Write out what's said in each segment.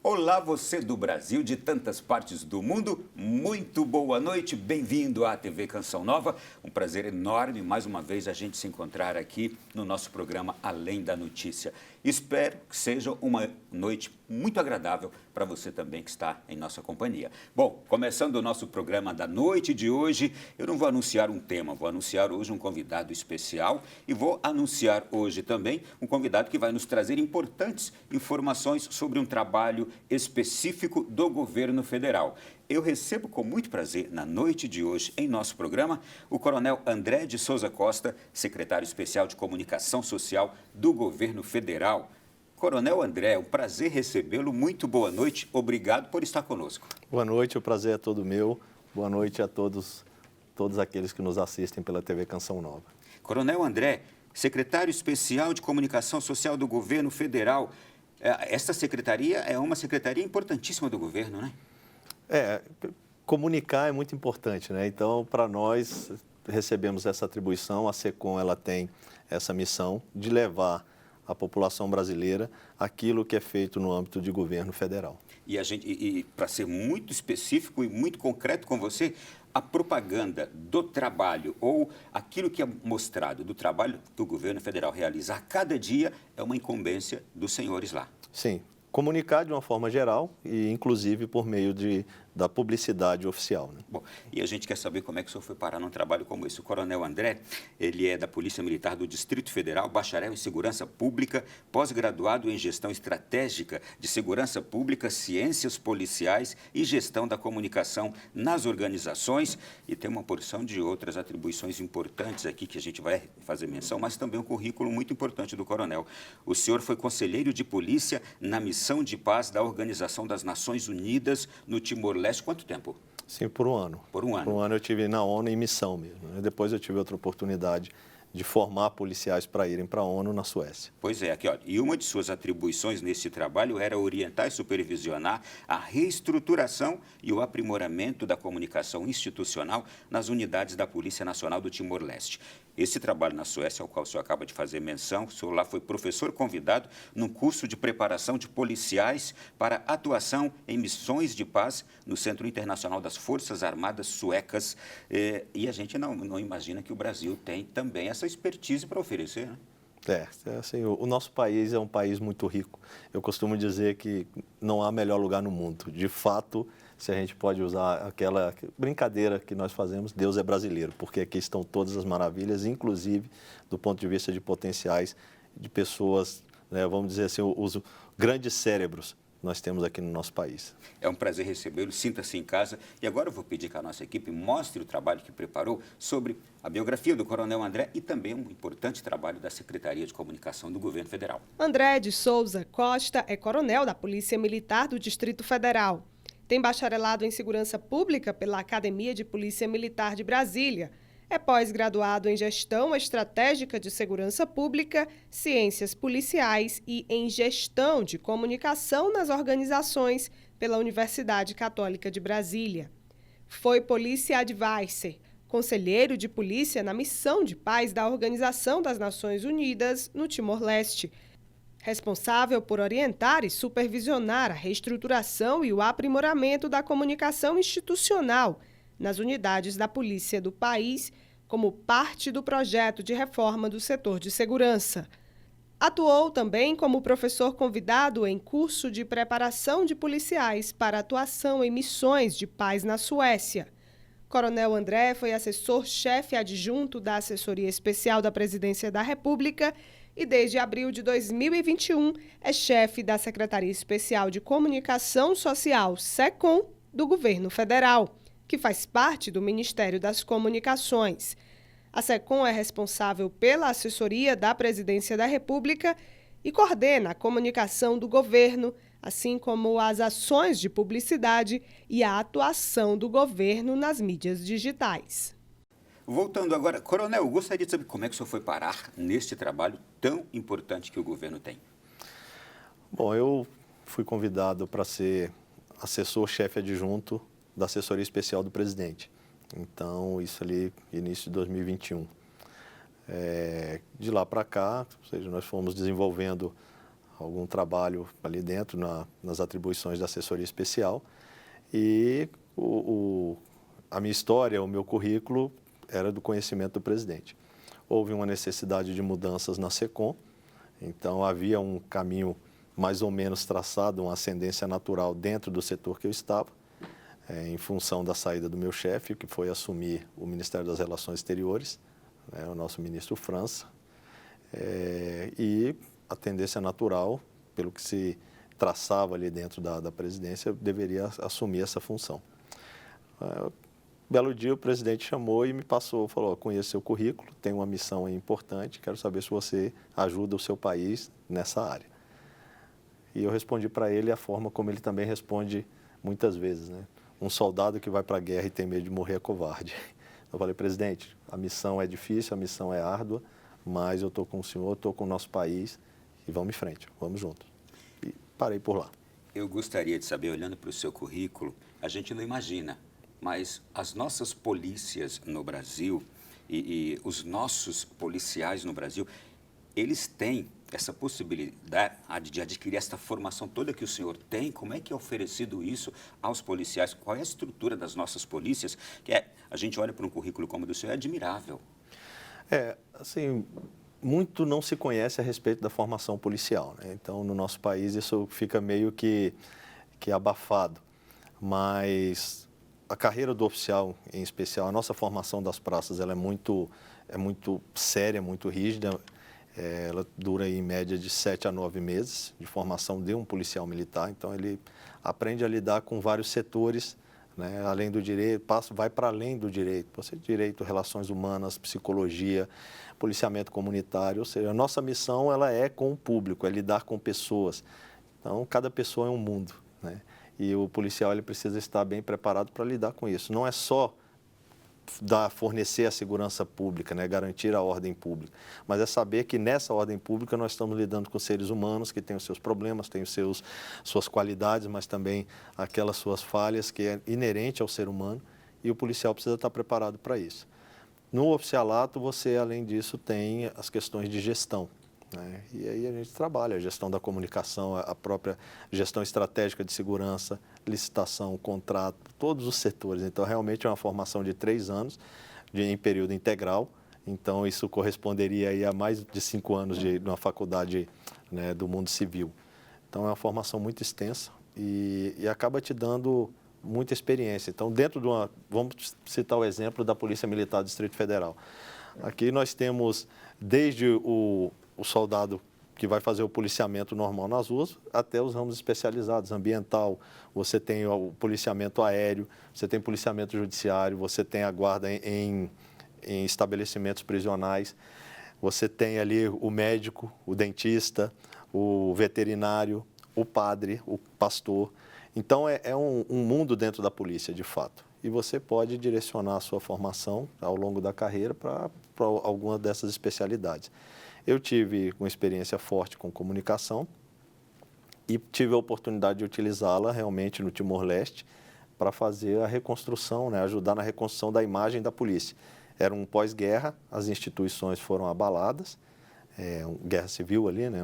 Olá, você do Brasil, de tantas partes do mundo, muito boa noite, bem-vindo à TV Canção Nova. Um prazer enorme, mais uma vez, a gente se encontrar aqui no nosso programa Além da Notícia. Espero que seja uma noite muito agradável para você também que está em nossa companhia. Bom, começando o nosso programa da noite de hoje, eu não vou anunciar um tema, vou anunciar hoje um convidado especial e vou anunciar hoje também um convidado que vai nos trazer importantes informações sobre um trabalho específico do governo federal. Eu recebo com muito prazer, na noite de hoje, em nosso programa, o Coronel André de Souza Costa, secretário especial de Comunicação Social do governo federal. Coronel André, é um prazer recebê-lo. Muito boa noite. Obrigado por estar conosco. Boa noite, o prazer é todo meu. Boa noite a todos aqueles que nos assistem pela TV Canção Nova. Coronel André, secretário especial de Comunicação Social do governo federal. Esta secretaria é uma secretaria importantíssima do governo, né? Comunicar é muito importante, né? Então, para nós, recebemos essa atribuição, a SECOM, ela tem essa missão de levar à população brasileira aquilo que é feito no âmbito de governo federal. E para ser muito específico e muito concreto com você, a propaganda do trabalho ou aquilo que é mostrado do trabalho que o governo federal realiza a cada dia é uma incumbência dos senhores lá. Sim, comunicar de uma forma geral e inclusive por meio da publicidade oficial, né? Bom, e a gente quer saber como é que o senhor foi parar num trabalho como esse. O Coronel André, ele é da Polícia Militar do Distrito Federal, bacharel em Segurança Pública, pós-graduado em Gestão Estratégica de Segurança Pública, Ciências Policiais e Gestão da Comunicação nas organizações, e tem uma porção de outras atribuições importantes aqui que a gente vai fazer menção, mas também um currículo muito importante do coronel. O senhor foi conselheiro de polícia na Missão de Paz da Organização das Nações Unidas no Timor-Leste. Quanto tempo? Sim, por um ano. Por um ano. Por um ano eu estive na ONU em missão mesmo, né? Depois eu tive outra oportunidade de formar policiais para irem para a ONU na Suécia. Pois é, aqui, ó, e uma de suas atribuições nesse trabalho era orientar e supervisionar a reestruturação e o aprimoramento da comunicação institucional nas unidades da Polícia Nacional do Timor-Leste. Esse trabalho na Suécia, ao qual o senhor acaba de fazer menção, o senhor lá foi professor convidado num curso de preparação de policiais para atuação em missões de paz no Centro Internacional das Forças Armadas Suecas. E a gente não imagina que o Brasil tem também essa expertise para oferecer, né? Assim, o nosso país é um país muito rico. Eu costumo dizer que não há melhor lugar no mundo. De fato, se a gente pode usar aquela brincadeira que nós fazemos, Deus é brasileiro, porque aqui estão todas as maravilhas, inclusive do ponto de vista de potenciais de pessoas, né, vamos dizer assim, os grandes cérebros nós temos aqui no nosso país. É um prazer recebê-lo, sinta-se em casa. E agora eu vou pedir que a nossa equipe mostre o trabalho que preparou sobre a biografia do Coronel André e também um importante trabalho da Secretaria de Comunicação do Governo Federal. André de Souza Costa é coronel da Polícia Militar do Distrito Federal. Tem bacharelado em Segurança Pública pela Academia de Polícia Militar de Brasília. É pós-graduado em Gestão Estratégica de Segurança Pública, Ciências Policiais e em Gestão de Comunicação nas Organizações pela Universidade Católica de Brasília. Foi Policy Advisor, conselheiro de polícia na Missão de Paz da Organização das Nações Unidas no Timor-Leste, responsável por orientar e supervisionar a reestruturação e o aprimoramento da comunicação institucional nas unidades da polícia do país, como parte do projeto de reforma do setor de segurança. Atuou também como professor convidado em curso de preparação de policiais para atuação em missões de paz na Suécia. Coronel André foi assessor-chefe adjunto da Assessoria Especial da Presidência da República e, desde abril de 2021, é chefe da Secretaria Especial de Comunicação Social, SECOM, do Governo Federal, que faz parte do Ministério das Comunicações. A SECOM é responsável pela assessoria da Presidência da República e coordena a comunicação do governo, assim como as ações de publicidade e a atuação do governo nas mídias digitais. Voltando agora, Coronel, eu gostaria de saber como é que o senhor foi parar neste trabalho tão importante que o governo tem. Bom, eu fui convidado para ser assessor-chefe adjunto da Assessoria Especial do Presidente. Então, isso ali, início de 2021. De lá para cá, ou seja, nós fomos desenvolvendo algum trabalho ali dentro nas atribuições da assessoria especial e a minha história, o meu currículo era do conhecimento do presidente. Houve uma necessidade de mudanças na SECOM, então havia um caminho mais ou menos traçado, uma ascendência natural dentro do setor que eu estava, em função da saída do meu chefe, que foi assumir o Ministério das Relações Exteriores, o nosso ministro França, e a tendência natural, pelo que se traçava ali dentro da presidência, eu deveria assumir essa função. Belo dia o presidente chamou e me passou, falou, conheço seu currículo, tem uma missão importante, quero saber se você ajuda o seu país nessa área. E eu respondi para ele a forma como ele também responde muitas vezes, né? Um soldado que vai para a guerra e tem medo de morrer é covarde. Eu falei, presidente, a missão é difícil, a missão é árdua, mas eu estou com o senhor, estou com o nosso país e vamos em frente, vamos juntos. E parei por lá. Eu gostaria de saber, olhando para o seu currículo, a gente não imagina, mas as nossas polícias no Brasil e os nossos policiais no Brasil, eles têm essa possibilidade de adquirir essa formação toda que o senhor tem? Como é que é oferecido isso aos policiais? Qual é a estrutura das nossas polícias? A gente olha para um currículo como o do senhor, é admirável. Assim, muito não se conhece a respeito da formação policial, né? Então, no nosso país, isso fica meio que abafado. Mas a carreira do oficial, em especial, a nossa formação das praças, ela é muito séria, muito rígida. Ela dura, em média, de 7 a 9 meses de formação de um policial militar. Então, ele aprende a lidar com vários setores, né? Além do direito, vai para além do direito. Direito, relações humanas, psicologia, policiamento comunitário. Ou seja, a nossa missão ela é com o público, é lidar com pessoas. Então, cada pessoa é um mundo, né? E o policial ele precisa estar bem preparado para lidar com isso. Não é só fornecer a segurança pública, né, garantir a ordem pública, mas é saber que nessa ordem pública nós estamos lidando com seres humanos que têm os seus problemas, têm suas qualidades, mas também aquelas suas falhas que é inerente ao ser humano e o policial precisa estar preparado para isso. No oficialato, você, além disso, tem as questões de gestão, né? E aí a gente trabalha a gestão da comunicação, a própria gestão estratégica de segurança, licitação, contrato, todos os setores. Então, realmente é uma formação de 3 anos em período integral. Então, isso corresponderia aí a mais de 5 anos de uma faculdade, né, do mundo civil. Então, é uma formação muito extensa e acaba te dando muita experiência. Então, vamos citar o exemplo da Polícia Militar do Distrito Federal. Aqui nós temos desde o soldado que vai fazer o policiamento normal nas ruas, até os ramos especializados, ambiental, você tem o policiamento aéreo, você tem policiamento judiciário, você tem a guarda em estabelecimentos prisionais, você tem ali o médico, o dentista, o veterinário, o padre, o pastor. Então, é um mundo dentro da polícia, de fato. E você pode direcionar a sua formação ao longo da carreira para alguma dessas especialidades. Eu tive uma experiência forte com comunicação e tive a oportunidade de utilizá-la realmente no Timor-Leste para fazer a reconstrução, né, ajudar na reconstrução da imagem da polícia. Era um pós-guerra, as instituições foram abaladas, guerra civil ali, né,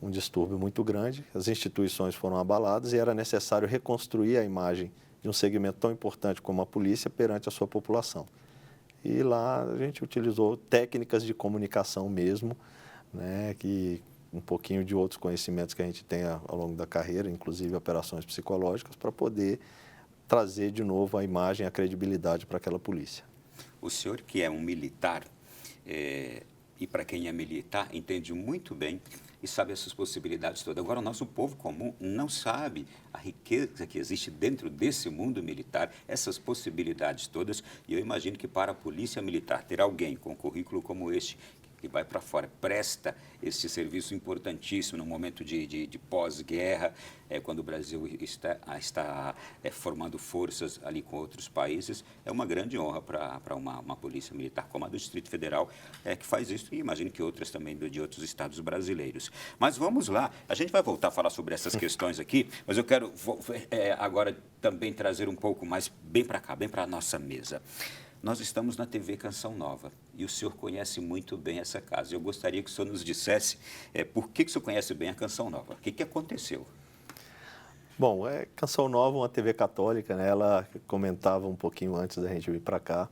um distúrbio muito grande, as instituições foram abaladas e era necessário reconstruir a imagem de um segmento tão importante como a polícia perante a sua população. E lá a gente utilizou técnicas de comunicação mesmo, né, que um pouquinho de outros conhecimentos que a gente tem ao longo da carreira, inclusive operações psicológicas, para poder trazer de novo a imagem, a credibilidade para aquela polícia. O senhor que é um militar, e para quem é militar, entende muito bem e sabe essas possibilidades todas. Agora, o nosso povo comum não sabe a riqueza que existe dentro desse mundo militar, essas possibilidades todas. E eu imagino que para a polícia militar, ter alguém com um currículo como este, que vai para fora, presta esse serviço importantíssimo no momento de pós-guerra, quando o Brasil está formando forças ali com outros países, é uma grande honra para uma polícia militar como a do Distrito Federal, que faz isso, e imagino que outras também de outros estados brasileiros. Mas vamos lá, a gente vai voltar a falar sobre essas questões aqui, mas eu quero agora também trazer um pouco mais bem para cá, bem para a nossa mesa. Nós estamos na TV Canção Nova e o senhor conhece muito bem essa casa. Eu gostaria que o senhor nos dissesse por que o senhor conhece bem a Canção Nova. O que aconteceu? Bom, Canção Nova, uma TV católica, né? Ela comentava um pouquinho antes da gente vir para cá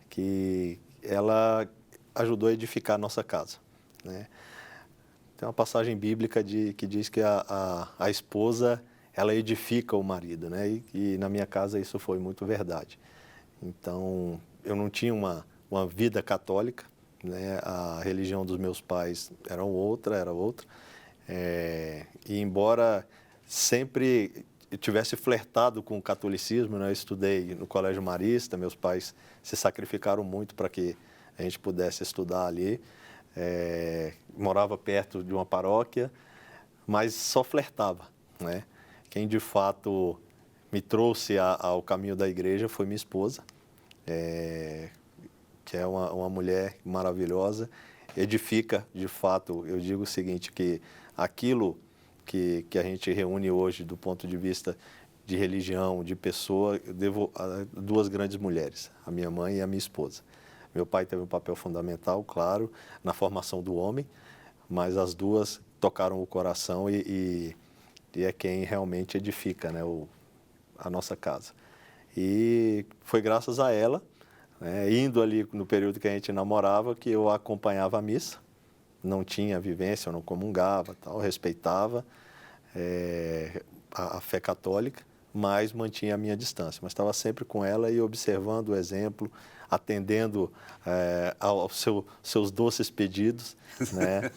que ela ajudou a edificar a nossa casa, né? Tem uma passagem bíblica que diz que a esposa, ela edifica o marido, né? E na minha casa isso foi muito verdade. Então, eu não tinha uma vida católica, né? A religião dos meus pais era outra. E embora sempre eu tivesse flertado com o catolicismo, né? Eu estudei no Colégio Marista, meus pais se sacrificaram muito para que a gente pudesse estudar ali. Morava perto de uma paróquia, mas só flertava, né? Quem de fato me trouxe ao caminho da igreja foi minha esposa, que é uma mulher maravilhosa, edifica de fato. Eu digo o seguinte, que aquilo que a gente reúne hoje do ponto de vista de religião, de pessoa, eu devo a duas grandes mulheres, a minha mãe e a minha esposa. Meu pai teve um papel fundamental, claro, na formação do homem, mas as duas tocaram o coração e é quem realmente edifica, né, a nossa casa. E foi graças a ela, né, indo ali no período que a gente namorava, que eu acompanhava a missa. Não tinha vivência, eu não comungava, tal, respeitava a fé católica, mas mantinha a minha distância. Mas estava sempre com ela e observando o exemplo, atendendo aos seus doces pedidos, né?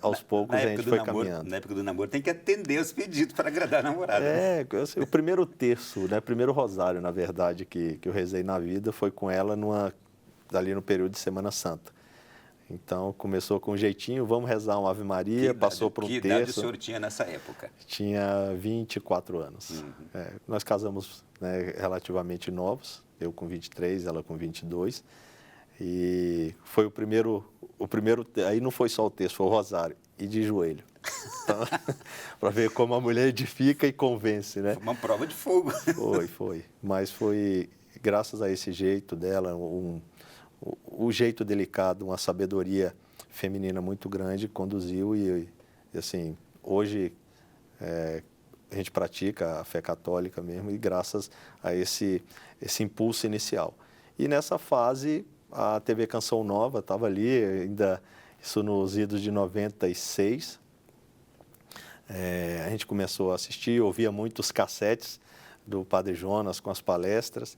Aos poucos a gente foi caminhando. Na época do namoro tem que atender os pedidos para agradar a namorada. O primeiro terço, né? Primeiro rosário, na verdade, que eu rezei na vida foi com ela ali no período de Semana Santa. Então, começou com um jeitinho, vamos rezar uma Ave Maria, passou por um terço. Que idade o senhor tinha nessa época? Tinha 24 anos. Uhum. Nós casamos, né, relativamente novos, eu com 23, ela com 22. E foi o primeiro, aí não foi só o texto, foi o rosário, e de joelho. Então, para ver como a mulher edifica e convence, né? Foi uma prova de fogo. Foi. Mas foi graças a esse jeito dela, o jeito delicado, uma sabedoria feminina muito grande, conduziu e assim, hoje a gente pratica a fé católica mesmo e graças a esse impulso inicial. E nessa fase, a TV Canção Nova estava ali, ainda isso nos idos de 96. A gente começou a assistir, ouvia muitos cassetes do Padre Jonas com as palestras.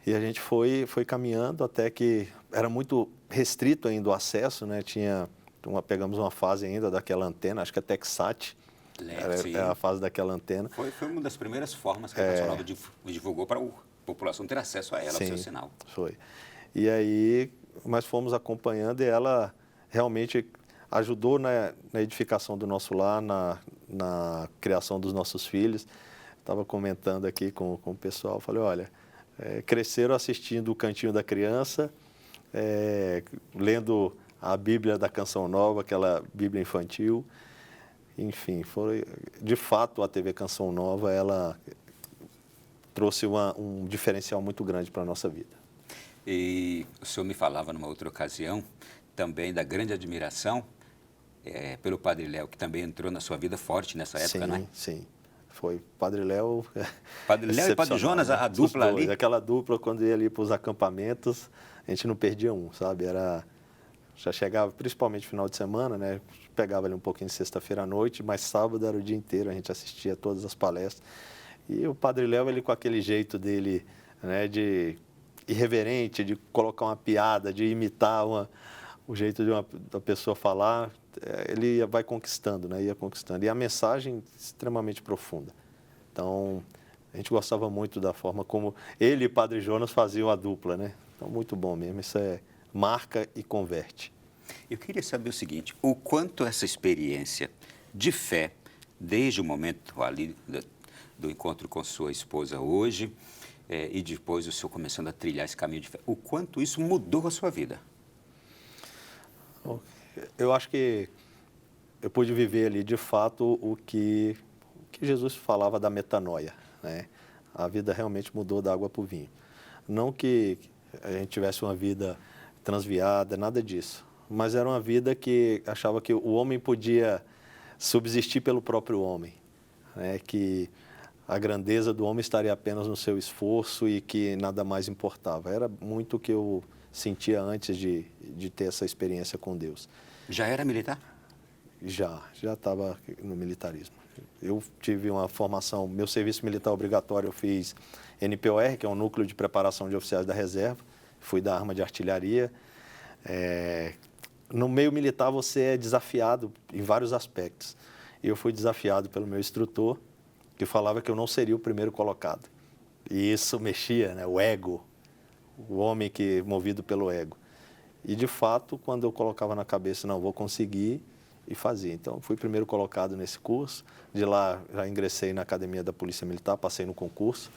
E a gente foi caminhando até que era muito restrito ainda o acesso, né? Pegamos uma fase ainda daquela antena, acho que a Texat, era a fase daquela antena. Foi uma das primeiras formas que a Canção Nova divulgou para a população ter acesso a ela, ao seu sinal. Foi. E aí, nós fomos acompanhando e ela realmente ajudou na edificação do nosso lar, na criação dos nossos filhos. Estava comentando aqui com o pessoal, falei, olha... cresceram assistindo o Cantinho da Criança, lendo a Bíblia da Canção Nova, aquela Bíblia infantil. Enfim, de fato, a TV Canção Nova, ela trouxe um diferencial muito grande para a nossa vida. E o senhor me falava numa outra ocasião também da grande admiração pelo Padre Léo, que também entrou na sua vida forte nessa época, né? Sim. Foi Padre Léo. Padre Léo e Padre Jonas, a dupla ali? Aquela dupla, quando ia ali para os acampamentos, a gente não perdia um, sabe? Já chegava, principalmente no final de semana, né? Pegava ali um pouquinho de sexta-feira à noite, mas sábado era o dia inteiro, a gente assistia todas as palestras. E o Padre Léo, ele com aquele jeito dele, né? De irreverente, de colocar uma piada, de imitar o jeito da pessoa falar, ele vai conquistando, né? Ia conquistando. E a mensagem extremamente profunda. Então, a gente gostava muito da forma como ele e Padre Jonas faziam a dupla, né? Então, muito bom mesmo. Isso marca e converte. Eu queria saber o seguinte, o quanto essa experiência de fé, desde o momento ali do encontro com sua esposa hoje, e depois o senhor começando a trilhar esse caminho de fé, o quanto isso mudou a sua vida? Eu acho que eu pude viver ali, de fato, o que Jesus falava da metanoia, né? A vida realmente mudou da água para o vinho. Não que a gente tivesse uma vida transviada, nada disso. Mas era uma vida que achava que o homem podia subsistir pelo próprio homem, né? Que a grandeza do homem estaria apenas no seu esforço e que nada mais importava. Era muito o que eu sentia antes de ter essa experiência com Deus. Já era militar? Já estava no militarismo. Eu tive uma formação, meu serviço militar obrigatório eu fiz NPOR, que é um núcleo de preparação de oficiais da reserva, fui da arma de artilharia. No meio militar você é desafiado em vários aspectos. Eu fui desafiado pelo meu instrutor, que falava que eu não seria o primeiro colocado. E isso mexia, né? O ego, o homem que movido pelo ego. E, de fato, quando eu colocava na cabeça, não, vou conseguir, e fazia. Então, fui primeiro colocado nesse curso. De lá, já ingressei na Academia da Polícia Militar, passei no concurso.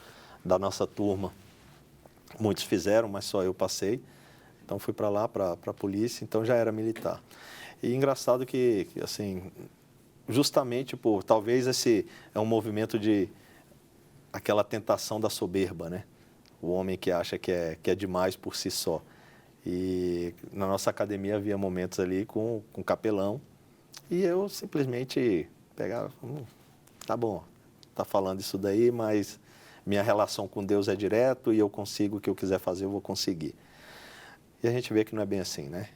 Da nossa turma, muitos fizeram, mas só eu passei. Então, fui para lá, para a polícia, então já era militar. E engraçado que assim, justamente por, talvez esse é um movimento de aquela tentação da soberba, né? O homem que acha que é demais por si só. E na nossa academia havia momentos ali com capelão, e eu simplesmente pegava, tá bom, tá falando isso daí, mas minha relação com Deus é direto e eu consigo o que eu quiser fazer, eu vou conseguir. E a gente vê que não é bem assim, né?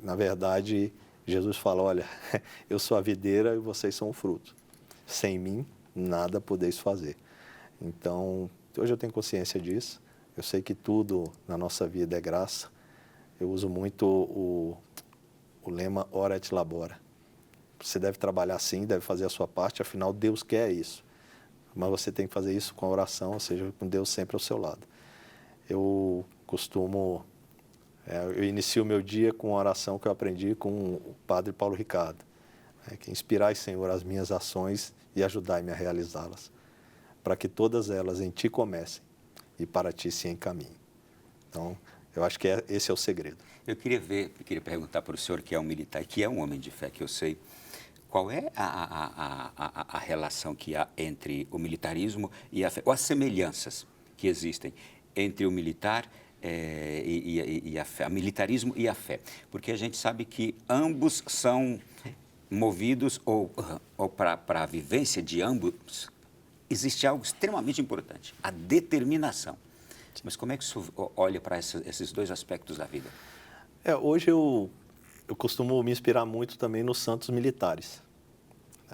Na verdade, Jesus fala, olha, eu sou a videira e vocês são o fruto. Sem mim, nada podeis fazer. Então, hoje eu tenho consciência disso. Eu sei que tudo na nossa vida é graça. Eu uso muito o lema ora et labora. Você deve trabalhar sim, deve fazer a sua parte, afinal Deus quer isso. Mas você tem que fazer isso com a oração, ou seja, com Deus sempre ao seu lado. Eu costumo, eu inicio o meu dia com uma oração que eu aprendi com o padre Paulo Ricardo, que inspirai, Senhor, as minhas ações e ajudai-me a realizá-las, para que todas elas em Ti comecem e para Ti se encaminhem. Então, eu acho que esse é o segredo. Eu queria perguntar para o senhor, que é um militar, que é um homem de fé, que eu sei, qual é a relação que há entre o militarismo e a fé, ou as semelhanças que existem entre o militar e a fé, o militarismo e a fé? Porque a gente sabe que ambos são movidos, ou para a vivência de ambos, existe algo extremamente importante, a determinação. Mas como é que você olha para esses dois aspectos da vida? Hoje eu costumo me inspirar muito também nos santos militares.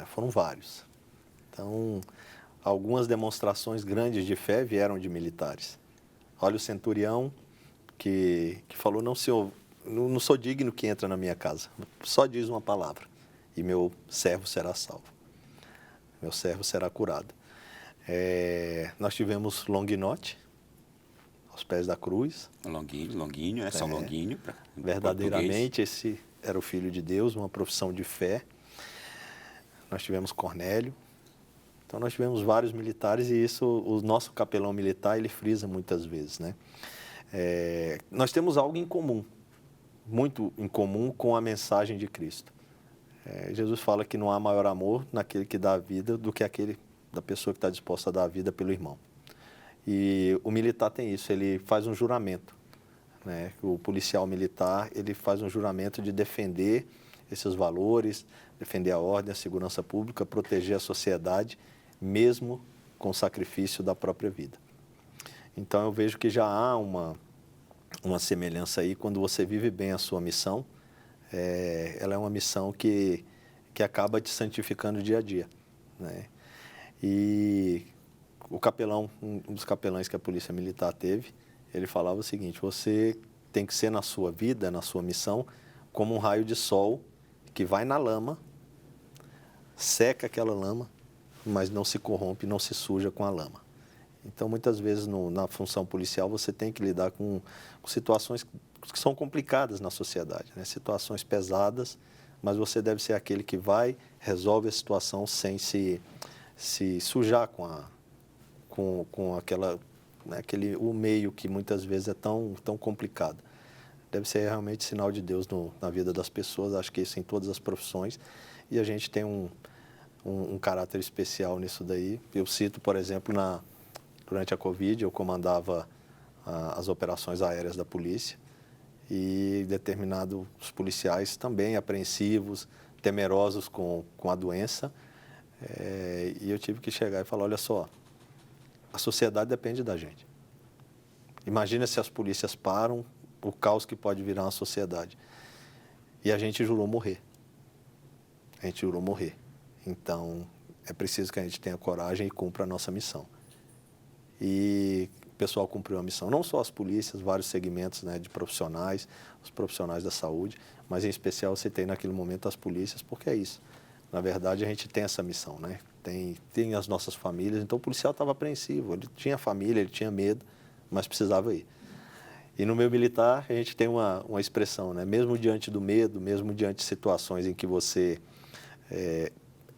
Foram vários. Então, algumas demonstrações grandes de fé vieram de militares. Olha o centurião que falou, não, senhor, não sou digno que entra na minha casa. Só diz uma palavra e meu servo será salvo. Meu servo será curado. Nós tivemos Longuinote, aos pés da cruz. Longuinho, São Longuinho. Verdadeiramente, esse era o Filho de Deus, uma profissão de fé. Nós tivemos Cornélio. Então, nós tivemos vários militares e isso, o nosso capelão militar, ele frisa muitas vezes, né? Nós temos algo em comum, muito em comum com a mensagem de Cristo. Jesus fala que não há maior amor naquele que dá a vida do que aquele da pessoa que está disposta a dar a vida pelo irmão. E o militar tem isso, ele faz um juramento, né? O policial militar, ele faz um juramento de defender esses valores, defender a ordem, a segurança pública, proteger a sociedade, mesmo com o sacrifício da própria vida. Então, eu vejo que já há uma semelhança aí, quando você vive bem a sua missão, ela é uma missão que acaba te santificando dia a dia, né? E o capelão, um dos capelães que a Polícia Militar teve, ele falava o seguinte, você tem que ser na sua vida, na sua missão, como um raio de sol que vai na lama, seca aquela lama, mas não se corrompe, não se suja com a lama. Então, muitas vezes, na função policial, você tem que lidar com situações que são complicadas na sociedade, né? Situações pesadas, mas você deve ser aquele que vai, resolve a situação sem se sujar com aquela, né, o meio que muitas vezes é tão complicado. Deve ser realmente sinal de Deus na vida das pessoas, acho que isso em todas as profissões, e a gente tem um caráter especial nisso daí. Eu cito, por exemplo, durante a Covid, eu comandava as operações aéreas da polícia e determinados policiais também apreensivos, temerosos com a doença. E eu tive que chegar e falar, olha só, a sociedade depende da gente. Imagina se as polícias param, o caos que pode virar uma sociedade. E a gente jurou morrer. A gente jurou morrer. Então, é preciso que a gente tenha coragem e cumpra a nossa missão. E o pessoal cumpriu a missão. Não só as polícias, vários segmentos, né, de profissionais, os profissionais da saúde, mas em especial eu citei naquele momento as polícias, porque é isso. Na verdade, a gente tem essa missão, né? Tem as nossas famílias. Então, o policial estava apreensivo. Ele tinha família, ele tinha medo, mas precisava ir. E no meio militar, a gente tem uma expressão, né? Mesmo diante do medo, mesmo diante de situações em que você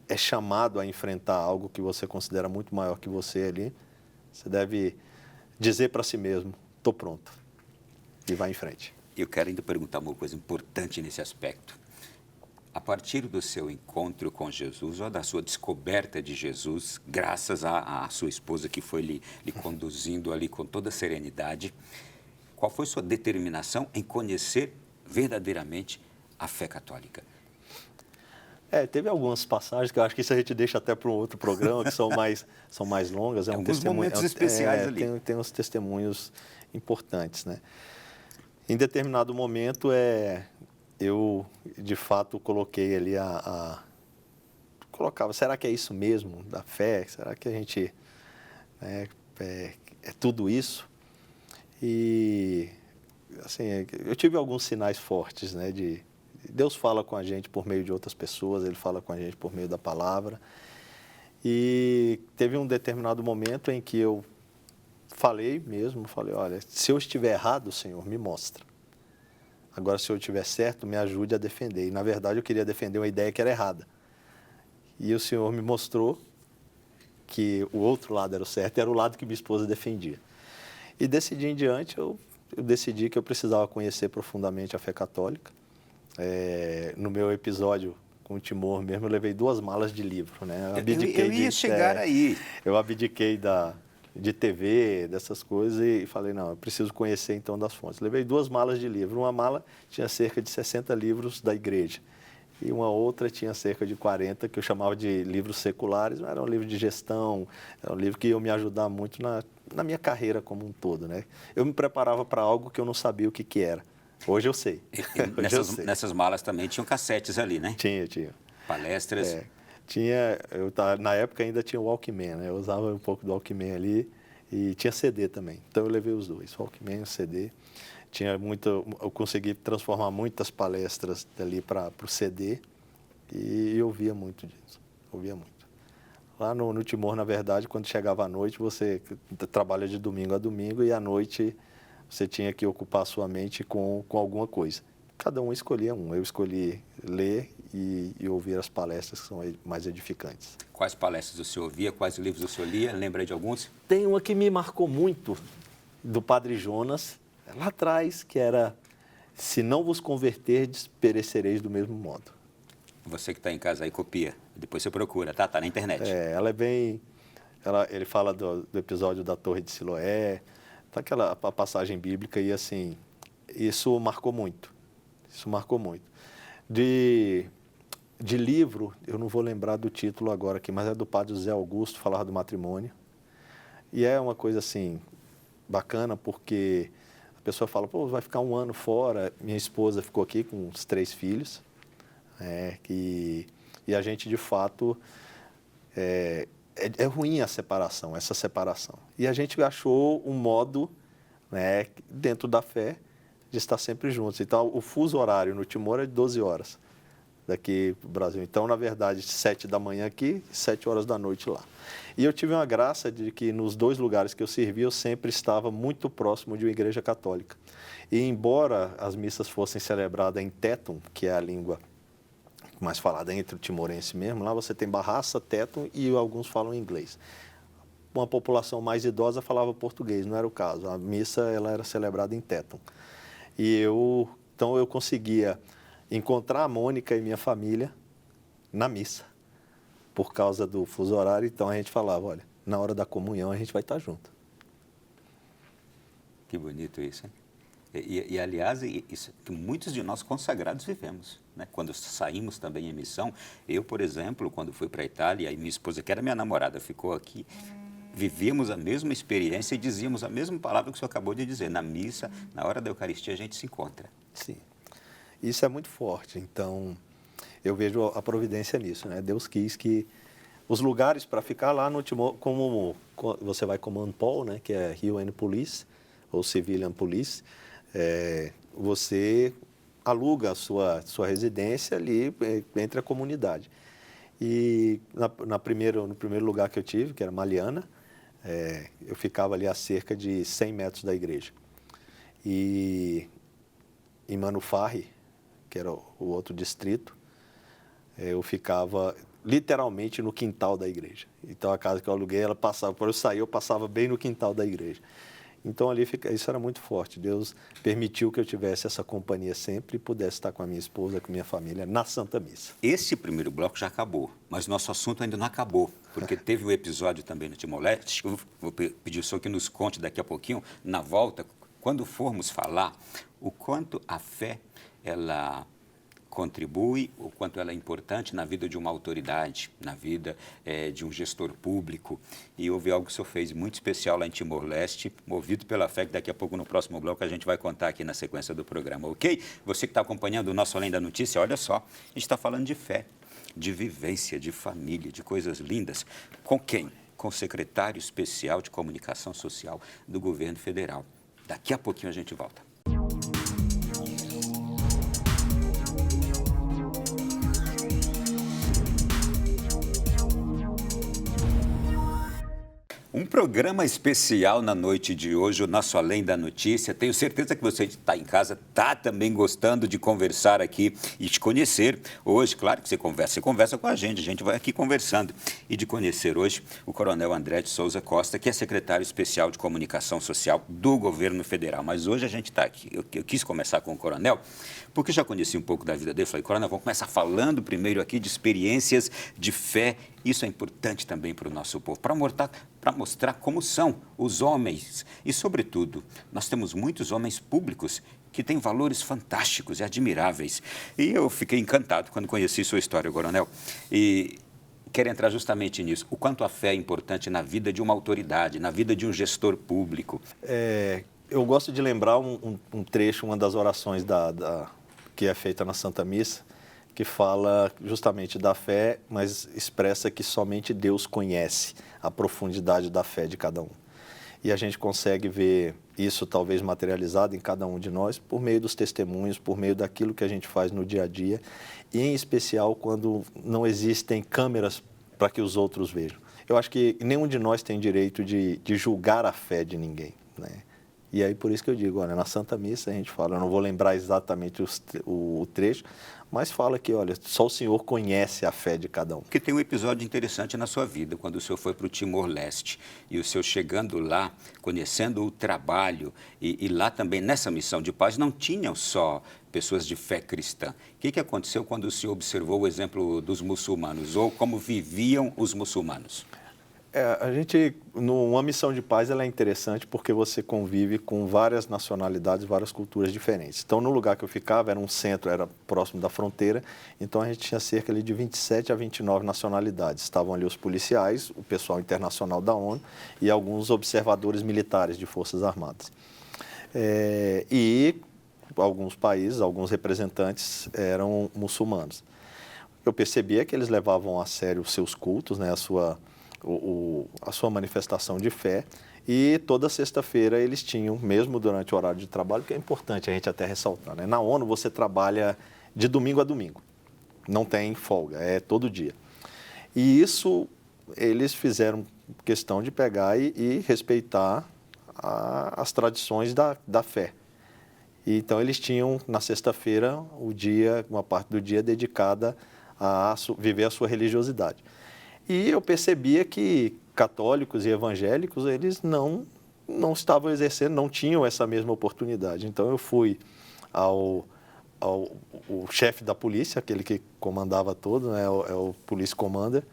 é chamado a enfrentar algo que você considera muito maior que você ali, você deve dizer para si mesmo, estou pronto, e vai em frente. Eu quero ainda perguntar uma coisa importante nesse aspecto. A partir do seu encontro com Jesus, ou da sua descoberta de Jesus, graças à sua esposa que foi lhe conduzindo ali com toda serenidade, qual foi sua determinação em conhecer verdadeiramente a fé católica? Teve algumas passagens que eu acho que isso a gente deixa até para um outro programa, que são mais longas. Alguns momentos especiais ali. Tem uns testemunhos importantes, né? Em determinado momento, eu, de fato, coloquei ali colocava, será que é isso mesmo da fé? Será que a gente é tudo isso? E, assim, eu tive alguns sinais fortes, né? Deus fala com a gente por meio de outras pessoas, Ele fala com a gente por meio da palavra. E teve um determinado momento em que eu falei, olha, se eu estiver errado, Senhor, me mostra. Agora, se eu estiver certo, me ajude a defender. E, na verdade, eu queria defender uma ideia que era errada. E o Senhor me mostrou que o outro lado era o certo, era o lado que minha esposa defendia. E desse dia em diante, eu decidi que eu precisava conhecer profundamente a fé católica. No meu episódio com o Timor mesmo, eu levei 2 malas de livro, né? Eu ia chegar aí. Eu abdiquei de TV, dessas coisas, e falei, não, eu preciso conhecer então das fontes. Levei 2 malas de livro. Uma mala tinha cerca de 60 livros da igreja. E uma outra tinha cerca de 40, que eu chamava de livros seculares, mas era um livro de gestão, era um livro que ia me ajudar muito na minha carreira como um todo, né? Eu me preparava para algo que eu não sabia o que era. Hoje eu sei. Nessas malas também tinham cassetes ali, né? Tinha. Palestras. Na época ainda tinha o Walkman, né? Eu usava um pouco do Walkman ali e tinha CD também. Então eu levei os dois, o Walkman e o CD. Eu consegui transformar muitas palestras dali para o CD e eu ouvia muito disso. Lá no Timor, na verdade, quando chegava à noite, você trabalha de domingo a domingo e à noite você tinha que ocupar a sua mente com alguma coisa. Cada um escolhia um. Eu escolhi ler e ouvir as palestras que são mais edificantes. Quais palestras o senhor ouvia? Quais livros o senhor lia? Lembra de alguns? Tem uma que me marcou muito, do Padre Jonas, lá atrás, que era: se não vos converterdes, perecereis do mesmo modo. Você que está em casa aí, copia. Depois você procura, tá? Está na internet. Ela é bem... Ele fala do episódio da Torre de Siloé, daquela passagem bíblica, e assim, isso marcou muito. De livro, eu não vou lembrar do título agora aqui, mas é do Padre José Augusto, falava do matrimônio. E é uma coisa assim, bacana, porque a pessoa fala, pô, vai ficar 1 ano fora. Minha esposa ficou aqui com os 3 filhos, e a gente, de fato, é ruim essa separação. E a gente achou um modo, né, dentro da fé, de estar sempre juntos. Então, o fuso horário no Timor é de 12 horas daqui para o Brasil. Então, na verdade, 7 da manhã aqui, 7 horas da noite lá. E eu tive uma graça de que nos 2 lugares que eu servi, eu sempre estava muito próximo de uma igreja católica. E embora as missas fossem celebradas em Tetum, que é a língua mais falada entre o timorense mesmo, lá você tem Bahasa, Tetum e alguns falam inglês. Uma população mais idosa falava português, não era o caso. A missa ela era celebrada em Tetum. E então eu conseguia encontrar a Mônica e minha família na missa, por causa do fuso horário. Então a gente falava, olha, na hora da comunhão a gente vai estar junto. Que bonito isso, hein? Aliás, isso que muitos de nós consagrados vivemos, né? Quando saímos também em missão, eu, por exemplo, quando fui para a Itália, e minha esposa, que era minha namorada, ficou aqui, vivíamos a mesma experiência e dizíamos a mesma palavra que o senhor acabou de dizer. Na missa, na hora da Eucaristia, a gente se encontra. Sim, isso é muito forte. Então, eu vejo a providência nisso, né? Deus quis que os lugares para ficar lá no Timor, como você vai Command Paul, né? Que é UN Police, ou Civilian Police, você aluga a sua residência ali entre a comunidade. E no primeiro lugar que eu tive, que era Maliana, eu ficava ali a cerca de 100 metros da igreja. E em Manufarri, que era o outro distrito, eu ficava literalmente no quintal da igreja. Então a casa que eu aluguei, ela passava, quando eu saía, eu passava bem no quintal da igreja. Então, ali isso era muito forte. Deus permitiu que eu tivesse essa companhia sempre e pudesse estar com a minha esposa, com a minha família, na Santa Missa. Esse primeiro bloco já acabou, mas nosso assunto ainda não acabou, porque teve um episódio também no Timor-Leste, que eu vou pedir ao senhor que nos conte daqui a pouquinho, na volta, quando formos falar o quanto a fé, ela contribui, o quanto ela é importante na vida de uma autoridade, na vida de um gestor público. E houve algo que o senhor fez muito especial lá em Timor-Leste, movido pela fé, que daqui a pouco no próximo bloco a gente vai contar aqui na sequência do programa, ok? Você que está acompanhando o nosso Além da Notícia, olha só, a gente está falando de fé, de vivência, de família, de coisas lindas. Com quem? Com o secretário especial de Comunicação Social do Governo Federal. Daqui a pouquinho a gente volta. Um programa especial na noite de hoje, o nosso Além da Notícia. Tenho certeza que você está em casa, está também gostando de conversar aqui e te conhecer. Hoje, claro que você conversa com a gente vai aqui conversando. E de conhecer hoje o Coronel André de Souza Costa, que é secretário especial de Comunicação Social do Governo Federal. Mas hoje a gente está aqui. Eu quis começar com o Coronel, porque já conheci um pouco da vida dele. Falei, Coronel, vamos começar falando primeiro aqui de experiências de fé. Isso é importante também para o nosso povo, para mostrar como são os homens. E, sobretudo, nós temos muitos homens públicos que têm valores fantásticos e admiráveis. E eu fiquei encantado quando conheci sua história, Coronel. E quero entrar justamente nisso. O quanto a fé é importante na vida de uma autoridade, na vida de um gestor público. Eu gosto de lembrar um trecho, uma das orações que é feita na Santa Missa, que fala justamente da fé, mas expressa que somente Deus conhece a profundidade da fé de cada um. E a gente consegue ver isso talvez materializado em cada um de nós por meio dos testemunhos, por meio daquilo que a gente faz no dia a dia, e em especial quando não existem câmeras para que os outros vejam. Eu acho que nenhum de nós tem direito de julgar a fé de ninguém, né? E aí por isso que eu digo, olha, na Santa Missa a gente fala, eu não vou lembrar exatamente o trecho, mas fala que, olha, só o Senhor conhece a fé de cada um. Porque tem um episódio interessante na sua vida, quando o senhor foi para o Timor-Leste, e o senhor chegando lá, conhecendo o trabalho, e lá também nessa missão de paz não tinham só pessoas de fé cristã. O que aconteceu quando o senhor observou o exemplo dos muçulmanos, ou como viviam os muçulmanos? Uma missão de paz ela é interessante porque você convive com várias nacionalidades, várias culturas diferentes. Então, no lugar que eu ficava, era um centro, era próximo da fronteira, então a gente tinha cerca ali de 27 a 29 nacionalidades. Estavam ali os policiais, o pessoal internacional da ONU e alguns observadores militares de Forças Armadas. E alguns países, alguns representantes eram muçulmanos. Eu percebia que eles levavam a sério os seus cultos, né, a sua manifestação de fé, e toda sexta-feira eles tinham, mesmo durante o horário de trabalho, que é importante a gente até ressaltar, né? Na ONU você trabalha de domingo a domingo, não tem folga, é todo dia. E isso eles fizeram questão de pegar e respeitar as tradições da fé. E, então eles tinham na sexta-feira uma parte do dia dedicada a viver a sua religiosidade. E eu percebia que católicos e evangélicos, eles não estavam exercendo, não tinham essa mesma oportunidade. Então, eu fui ao chefe da polícia, aquele que comandava todo, né, é o Police Commander,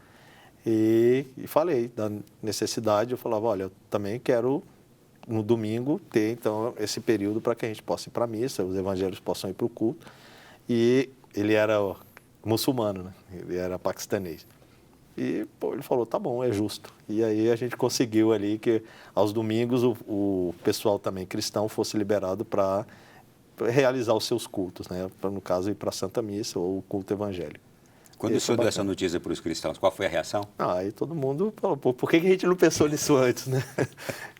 e falei da necessidade. Eu falava, olha, eu também quero no domingo, ter, então, esse período para que a gente possa ir para a missa, os evangelhos possam ir para o culto. E ele era muçulmano, né? Ele era paquistanês. E ele falou, tá bom, é justo. E aí a gente conseguiu ali que aos domingos o pessoal também cristão fosse liberado para realizar os seus cultos, né? Pra, no caso, ir para a Santa Missa ou o culto evangélico. Quando o senhor deu essa notícia para os cristãos, qual foi a reação? Aí todo mundo falou, por que a gente não pensou nisso antes, né?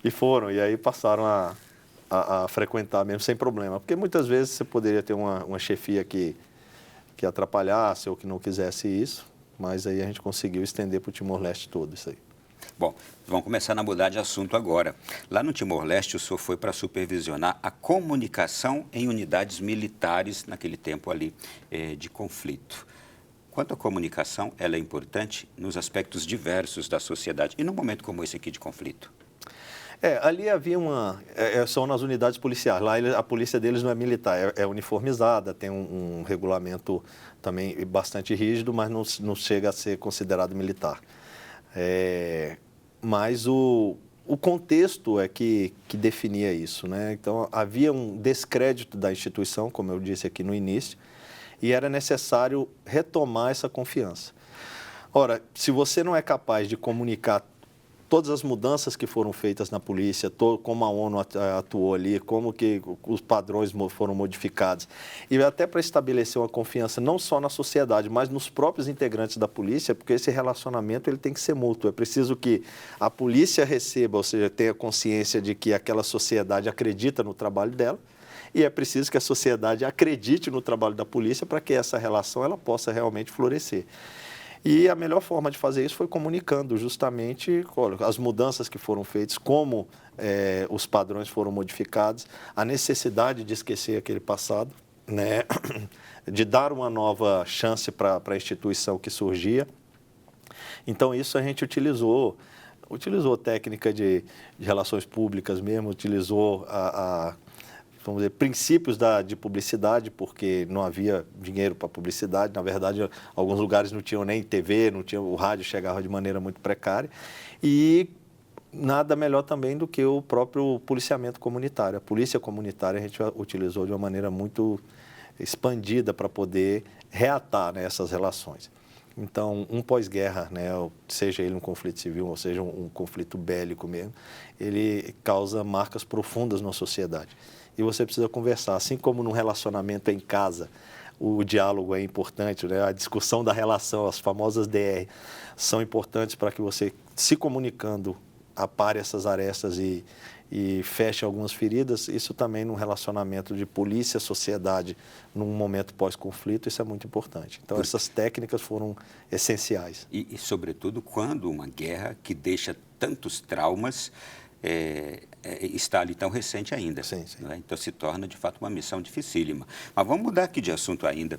E foram, e aí passaram a frequentar mesmo sem problema. Porque muitas vezes você poderia ter uma chefia que atrapalhasse ou que não quisesse isso, mas aí a gente conseguiu estender para o Timor-Leste todo isso aí. Bom, vamos começar a mudar de assunto agora. Lá no Timor-Leste, o senhor foi para supervisionar a comunicação em unidades militares naquele tempo ali de conflito. Quanto à comunicação, ela é importante nos aspectos diversos da sociedade e num momento como esse aqui de conflito. Ali havia são nas unidades policiais, lá a polícia deles não é militar, é uniformizada, tem um regulamento também bastante rígido, mas não chega a ser considerado militar. Mas o contexto é que definia isso, né? Então havia um descrédito da instituição, como eu disse aqui no início, e era necessário retomar essa confiança. Ora, se você não é capaz de comunicar todas as mudanças que foram feitas na polícia, como a ONU atuou ali, como que os padrões foram modificados, e até para estabelecer uma confiança não só na sociedade, mas nos próprios integrantes da polícia, porque esse relacionamento ele tem que ser mútuo. É preciso que a polícia receba, ou seja, tenha consciência de que aquela sociedade acredita no trabalho dela, e é preciso que a sociedade acredite no trabalho da polícia para que essa relação ela possa realmente florescer. E a melhor forma de fazer isso foi comunicando justamente as mudanças que foram feitas, como os padrões foram modificados, a necessidade de esquecer aquele passado, né? De dar uma nova chance para a instituição que surgia. Então, isso a gente utilizou técnica de relações públicas mesmo, utilizou vamos dizer, princípios de publicidade, porque não havia dinheiro para publicidade. Na verdade, alguns lugares não tinham nem TV, o rádio chegava de maneira muito precária. E nada melhor também do que o próprio policiamento comunitário. A polícia comunitária a gente utilizou de uma maneira muito expandida para poder reatar, né, essas relações. Então, um pós-guerra, né, seja ele um conflito civil ou seja um conflito bélico mesmo, ele causa marcas profundas na sociedade. E você precisa conversar, assim como num relacionamento em casa, o diálogo é importante, né? A discussão da relação, as famosas DR, são importantes para que você, se comunicando, apare essas arestas e feche algumas feridas. Isso também num relacionamento de polícia-sociedade, num momento pós-conflito, isso é muito importante. Então, essas técnicas foram essenciais. E, sobretudo, quando uma guerra que deixa tantos traumas está ali tão recente ainda. Sim. Né? Então, se torna, de fato, uma missão dificílima. Mas vamos mudar aqui de assunto ainda.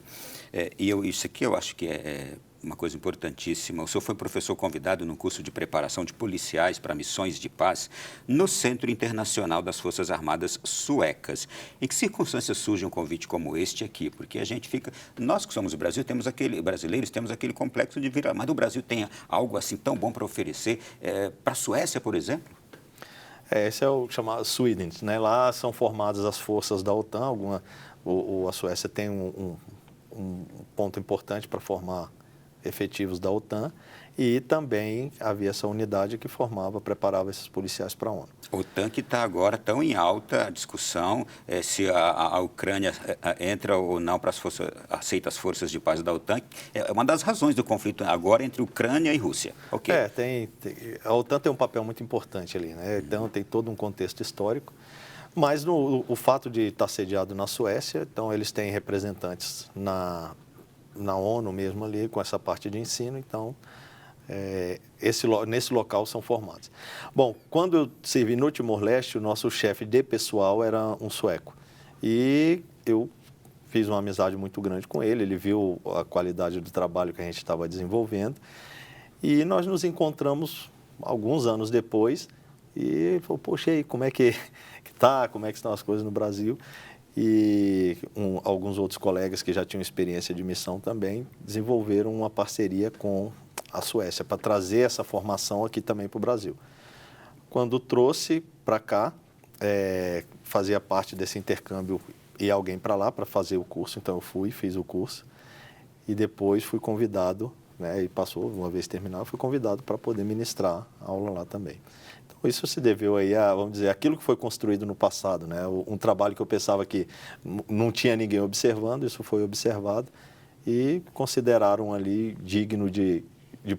Isso aqui eu acho que é uma coisa importantíssima. O senhor foi professor convidado no curso de preparação de policiais para missões de paz no Centro Internacional das Forças Armadas Suecas. Em que circunstâncias surge um convite como este aqui? Porque a gente fica... Nós que somos o Brasil, brasileiros, temos aquele complexo de virar. Mas o Brasil tem algo assim tão bom para oferecer para a Suécia, por exemplo? Esse é o chamado Sweden, né? Lá são formadas as forças da OTAN. A Suécia tem um ponto importante para formar efetivos da OTAN e também havia essa unidade que preparava esses policiais para a ONU. A OTAN que está agora tão em alta discussão se a Ucrânia entra ou não para aceita as forças de paz da OTAN. É uma das razões do conflito agora entre Ucrânia e Rússia. Okay. A OTAN tem um papel muito importante ali, né? Então tem todo um contexto histórico. Mas o fato de estar sediado na Suécia, então eles têm representantes na ONU mesmo ali, com essa parte de ensino, então nesse local são formados. Bom, quando eu servi no Timor-Leste, o nosso chefe de pessoal era um sueco. E eu fiz uma amizade muito grande com ele viu a qualidade do trabalho que a gente estava desenvolvendo. E nós nos encontramos alguns anos depois e ele falou, poxa, aí, como é que tá? Como é que estão as coisas no Brasil? E alguns outros colegas que já tinham experiência de missão também desenvolveram uma parceria com a Suécia para trazer essa formação aqui também para o Brasil. Quando trouxe para cá, fazia parte desse intercâmbio e alguém para lá para fazer o curso, então eu fui, fiz o curso e depois fui convidado, né, e passou, uma vez terminado, fui convidado para poder ministrar aula lá também. Então isso se deveu aí a, vamos dizer, aquilo que foi construído no passado, né, um trabalho que eu pensava que não tinha ninguém observando, isso foi observado e consideraram ali digno de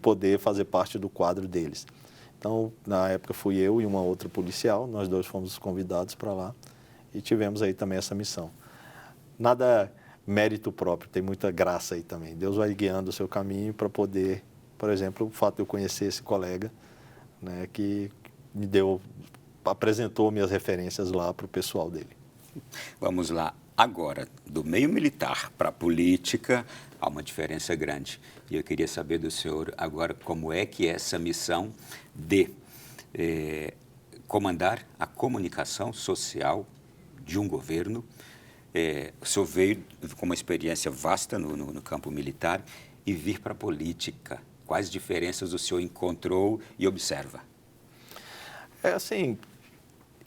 poder fazer parte do quadro deles. Então, na época fui eu e uma outra policial, nós dois fomos convidados para lá e tivemos aí também essa missão. Nada mérito próprio, tem muita graça aí também. Deus vai guiando o seu caminho para poder, por exemplo, o fato de eu conhecer esse colega, né, que me apresentou minhas referências lá para o pessoal dele. Vamos lá. Agora, do meio militar para a política, há uma diferença grande. E eu queria saber do senhor agora como é que é essa missão de comandar a comunicação social de um governo. O senhor veio com uma experiência vasta no campo militar e vir para a política. Quais diferenças o senhor encontrou e observa? Assim,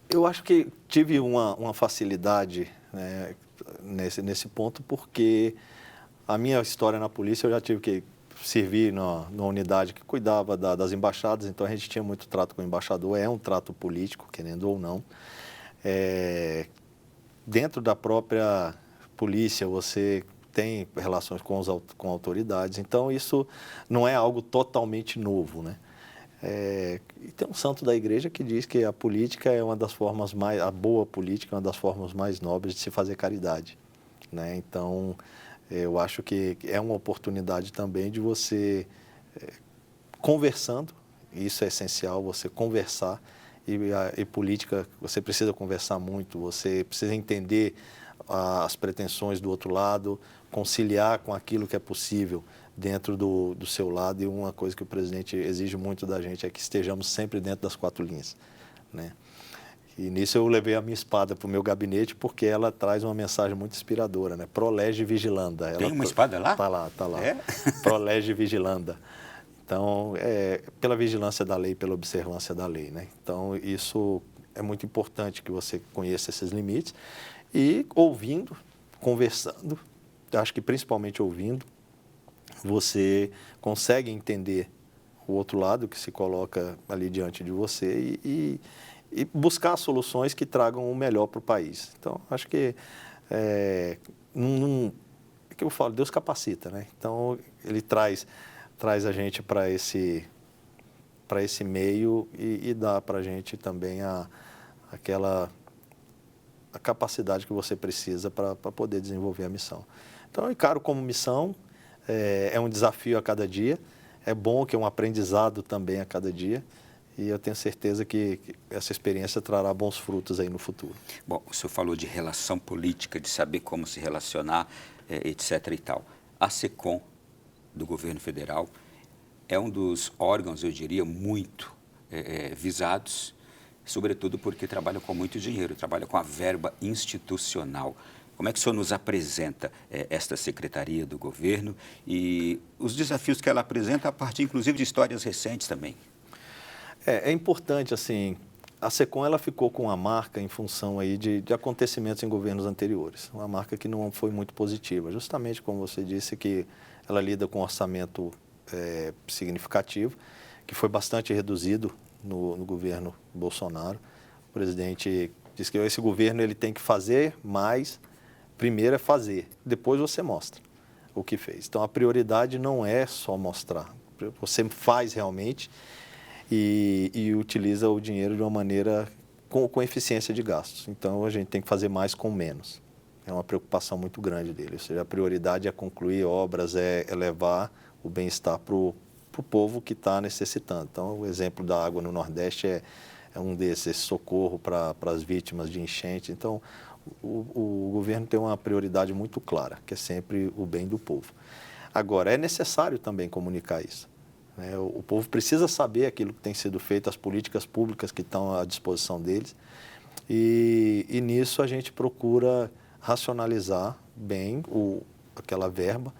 eu acho que tive uma facilidade, né, nesse ponto, porque a minha história na polícia, eu já tive que servir numa unidade que cuidava das embaixadas, então a gente tinha muito trato com o embaixador, é um trato político, querendo ou não. Dentro da própria polícia, você tem relações com autoridades, então isso não é algo totalmente novo, né? E tem um santo da igreja que diz que a política é uma das formas mais, a boa política é uma das formas mais nobres de se fazer caridade, né? Então, eu acho que é uma oportunidade também de você, conversando, isso é essencial, você conversar, e política, você precisa conversar muito, você precisa entender as pretensões do outro lado, conciliar com aquilo que é possível dentro do seu lado, e uma coisa que o presidente exige muito da gente é que estejamos sempre dentro das 4 linhas, né? E nisso eu levei a minha espada para o meu gabinete, porque ela traz uma mensagem muito inspiradora, né? Pro lege vigilanda. Tem uma espada lá? Está lá, está lá. É? Pro lege vigilanda. Então, pela vigilância da lei, pela observância da lei, né? Então, isso é muito importante que você conheça esses limites e ouvindo, conversando, acho que principalmente ouvindo, você consegue entender o outro lado que se coloca ali diante de você e buscar soluções que tragam o melhor para o país. Então, acho que é que eu falo, Deus capacita, né? Então, Ele traz a gente para esse meio e dá para a gente também a capacidade que você precisa para poder desenvolver a missão. Então, eu encaro como missão, é um desafio a cada dia, é bom que é um aprendizado também a cada dia, e eu tenho certeza que essa experiência trará bons frutos aí no futuro. Bom, o senhor falou de relação política, de saber como se relacionar, etc. e tal. A SECOM, do governo federal, é um dos órgãos, eu diria, muito visados, sobretudo porque trabalha com muito dinheiro, trabalha com a verba institucional. Como é que o senhor nos apresenta esta secretaria do governo e os desafios que ela apresenta a partir, inclusive, de histórias recentes também? É importante, assim, a SECOM ela ficou com uma marca em função aí de acontecimentos em governos anteriores, uma marca que não foi muito positiva, justamente como você disse, que ela lida com um orçamento significativo, que foi bastante reduzido no governo Bolsonaro. O presidente disse que esse governo ele tem que fazer mais. Primeiro é fazer, depois você mostra o que fez. Então, a prioridade não é só mostrar. Você faz realmente e utiliza o dinheiro de uma maneira com eficiência de gastos. Então, a gente tem que fazer mais com menos. É uma preocupação muito grande dele. Ou seja, a prioridade é concluir obras, é levar o bem-estar para o povo que está necessitando. Então, o exemplo da água no Nordeste é um desses, socorro para as vítimas de enchente. Então, o governo tem uma prioridade muito clara, que é sempre o bem do povo. Agora, é necessário também comunicar isso, né? O povo precisa saber aquilo que tem sido feito, as políticas públicas que estão à disposição deles, e nisso a gente procura racionalizar bem aquela verba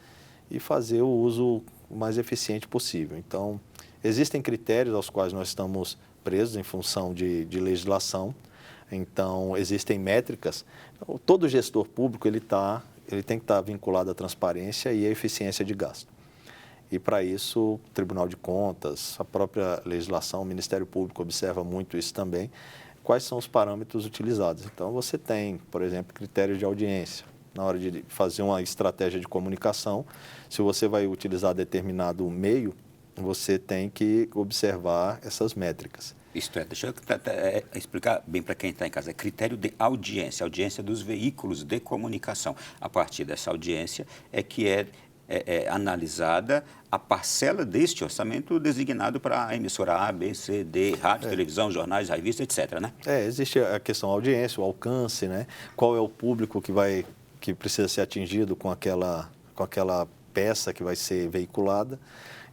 e fazer o uso mais eficiente possível. Então, existem critérios aos quais nós estamos presos em função de legislação. Então, existem métricas. Todo gestor público ele tem que estar vinculado à transparência e à eficiência de gasto. E, para isso, o Tribunal de Contas, a própria legislação, o Ministério Público observa muito isso também. Quais são os parâmetros utilizados? Então, você tem, por exemplo, critérios de audiência. Na hora de fazer uma estratégia de comunicação, se você vai utilizar determinado meio, você tem que observar essas métricas. Isto é, deixa eu explicar bem para quem está em casa. É critério de audiência, audiência dos veículos de comunicação. A partir dessa audiência é que é analisada a parcela deste orçamento designado para a emissora A, B, C, D, rádio, televisão, jornais, revistas, etc., né? Existe a questão da audiência, o alcance, né? Qual é o público que precisa ser atingido com aquela peça que vai ser veiculada.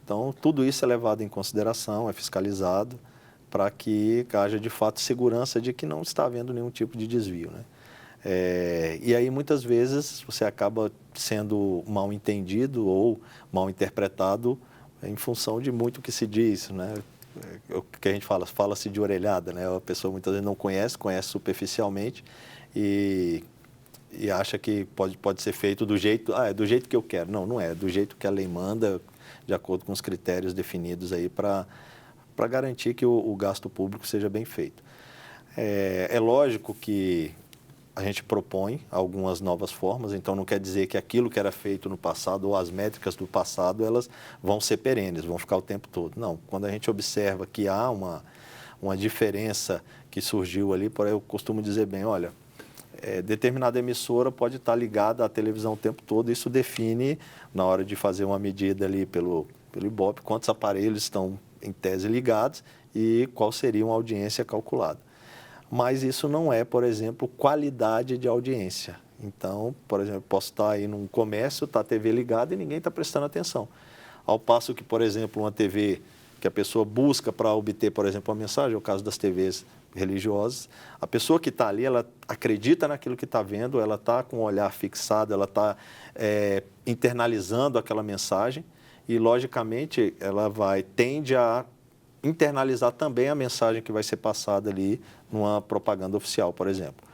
Então, tudo isso é levado em consideração, é fiscalizado, para que haja, de fato, segurança de que não está havendo nenhum tipo de desvio, né? E aí, muias vezes, você acaba sendo mal entendido ou mal interpretado em função de muito que se diz, né? O que a gente fala-se de orelhada, né? A pessoa muitas vezes não conhece superficialmente e acha que pode ser feito do jeito, é do jeito que eu quero. Não, não é do jeito que a lei manda, de acordo com os critérios definidos aí para garantir que o gasto público seja bem feito. É lógico que a gente propõe algumas novas formas, então não quer dizer que aquilo que era feito no passado ou as métricas do passado, elas vão ser perenes, vão ficar o tempo todo. Não, quando a gente observa que há uma diferença que surgiu ali, eu costumo dizer bem, olha, determinada emissora pode estar ligada à televisão o tempo todo, isso define, na hora de fazer uma medida ali pelo Ibope, quantos aparelhos estão em tese ligados e qual seria uma audiência calculada. Mas isso não é, por exemplo, qualidade de audiência. Então, por exemplo, posso estar aí num comércio, está a TV ligada e ninguém está prestando atenção. Ao passo que, por exemplo, uma TV que a pessoa busca para obter, por exemplo, uma mensagem, é o caso das TVs religiosas, a pessoa que está ali, ela acredita naquilo que está vendo, ela está com o olhar fixado, ela está internalizando aquela mensagem e, logicamente, ela tende a internalizar também a mensagem que vai ser passada ali numa propaganda oficial, por exemplo.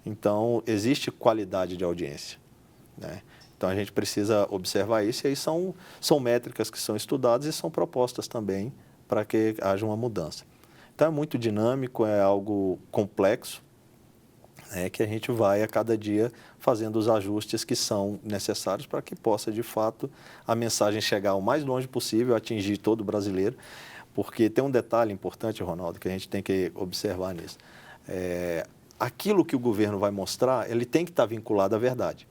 Então, existe qualidade de audiência, né? Então, a gente precisa observar isso e aí são métricas que são estudadas e são propostas também para que haja uma mudança. Então, é muito dinâmico, é algo complexo, né, que a gente vai a cada dia fazendo os ajustes que são necessários para que possa, de fato, a mensagem chegar o mais longe possível, atingir todo brasileiro. Porque tem um detalhe importante, Ronaldo, que a gente tem que observar nisso. Aquilo que o governo vai mostrar, ele tem que estar vinculado à verdade.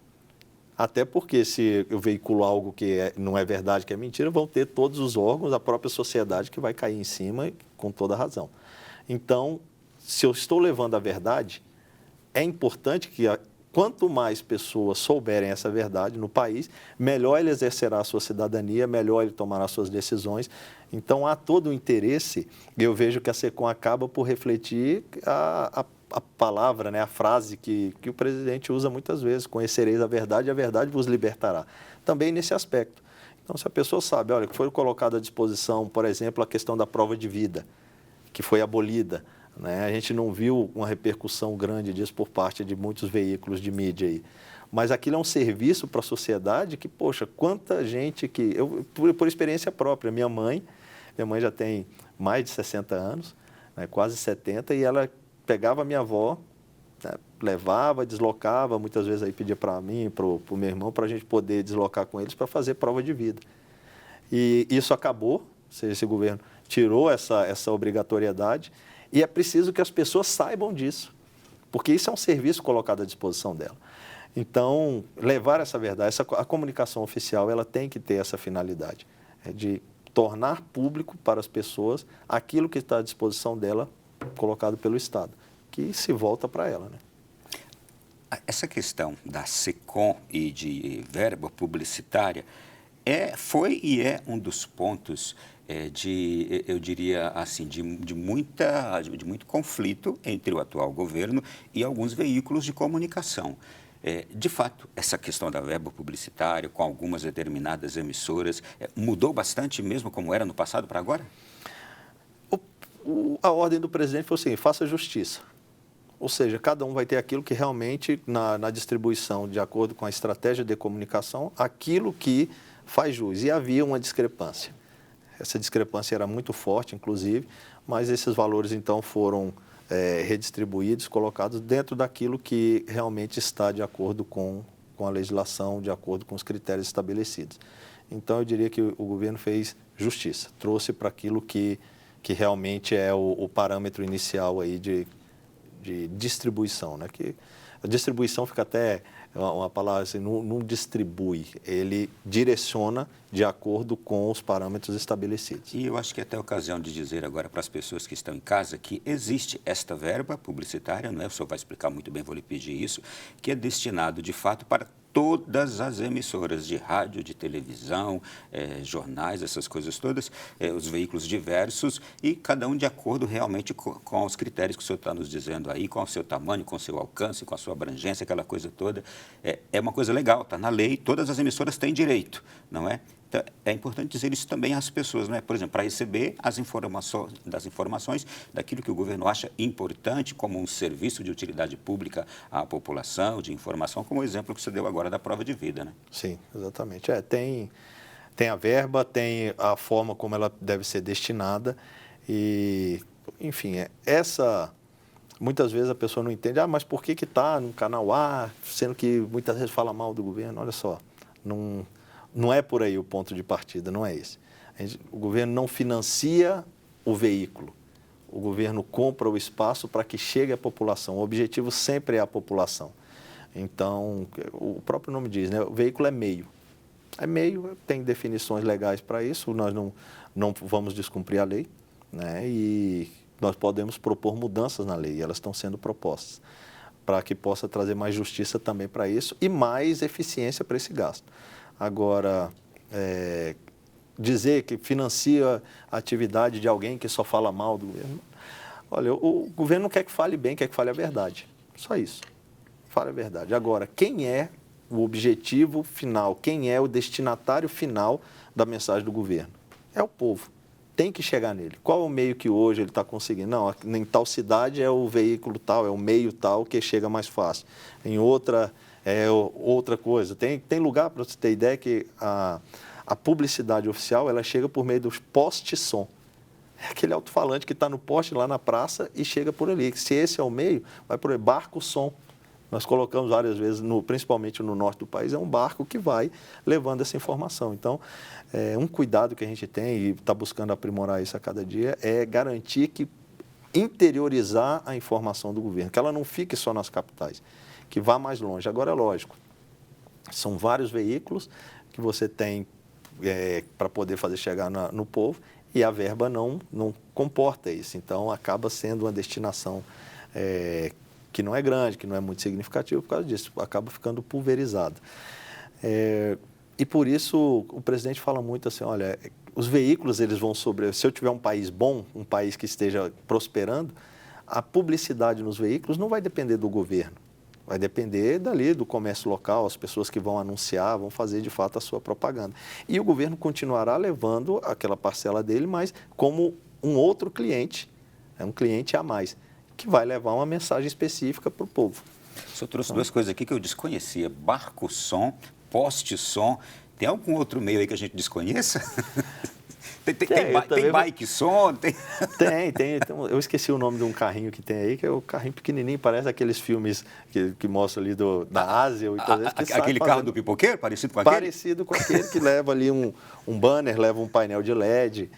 Até porque se eu veiculo algo que não é verdade, que é mentira, vão ter todos os órgãos, a própria sociedade que vai cair em cima com toda razão. Então, se eu estou levando a verdade, é importante que quanto mais pessoas souberem essa verdade no país, melhor ele exercerá a sua cidadania, melhor ele tomará suas decisões. Então, há todo o interesse, e eu vejo que a SECOM acaba por refletir a palavra, né, a frase que o presidente usa muitas vezes, conhecereis a verdade e a verdade vos libertará. Também nesse aspecto. Então, se a pessoa sabe, olha, que foi colocado à disposição, por exemplo, a questão da prova de vida, que foi abolida, né? A gente não viu uma repercussão grande disso por parte de muitos veículos de mídia aí. Mas aquilo é um serviço para a sociedade que, poxa, quanta gente que... por experiência própria, minha mãe já tem mais de 60 anos, né, quase 70, e ela pegava a minha avó, né, levava, deslocava, muitas vezes aí pedia para mim, para o meu irmão, para a gente poder deslocar com eles para fazer prova de vida. E isso acabou, ou seja, esse governo tirou essa obrigatoriedade, e é preciso que as pessoas saibam disso, porque isso é um serviço colocado à disposição dela. Então, levar essa verdade, a comunicação oficial, ela tem que ter essa finalidade, de tornar público para as pessoas aquilo que está à disposição dela, colocado pelo Estado, que se volta para ela, né? Essa questão da SECOM e de verba publicitária foi e é um dos pontos eu diria assim, de muito conflito entre o atual governo e alguns veículos de comunicação. De fato, essa questão da verba publicitária com algumas determinadas emissoras mudou bastante mesmo como era no passado para agora? A ordem do presidente foi assim, faça justiça. ou seja, cada um vai ter aquilo que realmente, na distribuição, de acordo com a estratégia de comunicação, aquilo que faz jus. E havia uma discrepância. Essa discrepância era muito forte, inclusive, mas esses valores, então, foram redistribuídos, colocados dentro daquilo que realmente está de acordo com a legislação, de acordo com os critérios estabelecidos. Então, eu diria que o governo fez justiça, trouxe para aquilo que realmente é o parâmetro inicial aí de distribuição, né? Que a distribuição fica até uma palavra assim, não distribui, ele direciona de acordo com os parâmetros estabelecidos. E eu acho que é até a ocasião de dizer agora para as pessoas que estão em casa que existe esta verba publicitária, não é? O senhor vai explicar muito bem, vou lhe pedir isso, que é destinado de fato para todas as emissoras de rádio, de televisão, jornais, essas coisas todas, os veículos diversos, e cada um de acordo realmente com os critérios que o senhor está nos dizendo aí, com o seu tamanho, com o seu alcance, com a sua abrangência, aquela coisa toda. É uma coisa legal, está na lei, todas as emissoras têm direito, não é? Então, é importante dizer isso também às pessoas, né? Por exemplo, para receber as informações daquilo que o governo acha importante como um serviço de utilidade pública à população, de informação, como o exemplo que você deu agora da prova de vida, né? Sim, exatamente. Tem a verba, tem a forma como ela deve ser destinada e, enfim, muitas vezes a pessoa não entende, mas por que está no canal A, sendo que muitas vezes fala mal do governo? Olha só, não é por aí o ponto de partida, não é esse. O governo não financia o veículo, o governo compra o espaço para que chegue à população. O objetivo sempre é a população. Então, o próprio nome diz, né? O veículo é meio. É meio, tem definições legais para isso, nós não vamos descumprir a lei, né? E nós podemos propor mudanças na lei, e elas estão sendo propostas, para que possa trazer mais justiça também para isso e mais eficiência para esse gasto. Agora, dizer que financia a atividade de alguém que só fala mal do governo, olha, o governo não quer que fale bem, quer que fale a verdade. Só isso. Fale a verdade. Agora, quem é o objetivo final, quem é o destinatário final da mensagem do governo? É o povo. Tem que chegar nele. Qual é o meio que hoje ele está conseguindo? Não, em tal cidade é o veículo tal, é o meio tal que chega mais fácil. Em outra coisa. Tem lugar, para você ter ideia, que a publicidade oficial ela chega por meio dos poste-som. É aquele alto-falante que está no poste lá na praça e chega por ali. Se esse é o meio, vai por aí, barco-som. Nós colocamos várias vezes, principalmente no norte do país, é um barco que vai levando essa informação. Então, um cuidado que a gente tem e está buscando aprimorar isso a cada dia é garantir que interiorizar a informação do governo, que ela não fique só nas capitais, que vá mais longe. Agora, é lógico, são vários veículos que você tem para poder fazer chegar no povo e a verba não comporta isso. Então, acaba sendo uma destinação que não é grande, que não é muito significativa por causa disso, acaba ficando pulverizado. E por isso o presidente fala muito assim, olha, os veículos eles vão se eu tiver um país bom, um país que esteja prosperando, a publicidade nos veículos não vai depender do governo, vai depender dali do comércio local, as pessoas que vão anunciar, vão fazer de fato a sua propaganda. E o governo continuará levando aquela parcela dele, mas como um outro cliente, um cliente a mais, que vai levar uma mensagem específica para o povo. O senhor trouxe duas coisas aqui que eu desconhecia, barco-som, poste-som. Tem algum outro meio aí que a gente desconheça? Tem bike-som? Tem. Eu esqueci o nome de um carrinho que tem aí, que é o carrinho pequenininho, parece aqueles filmes que mostram ali da Ásia. Aquele carro do pipoqueiro, parecido com aquele? Parecido com aquele que leva ali um banner, leva um painel de LED.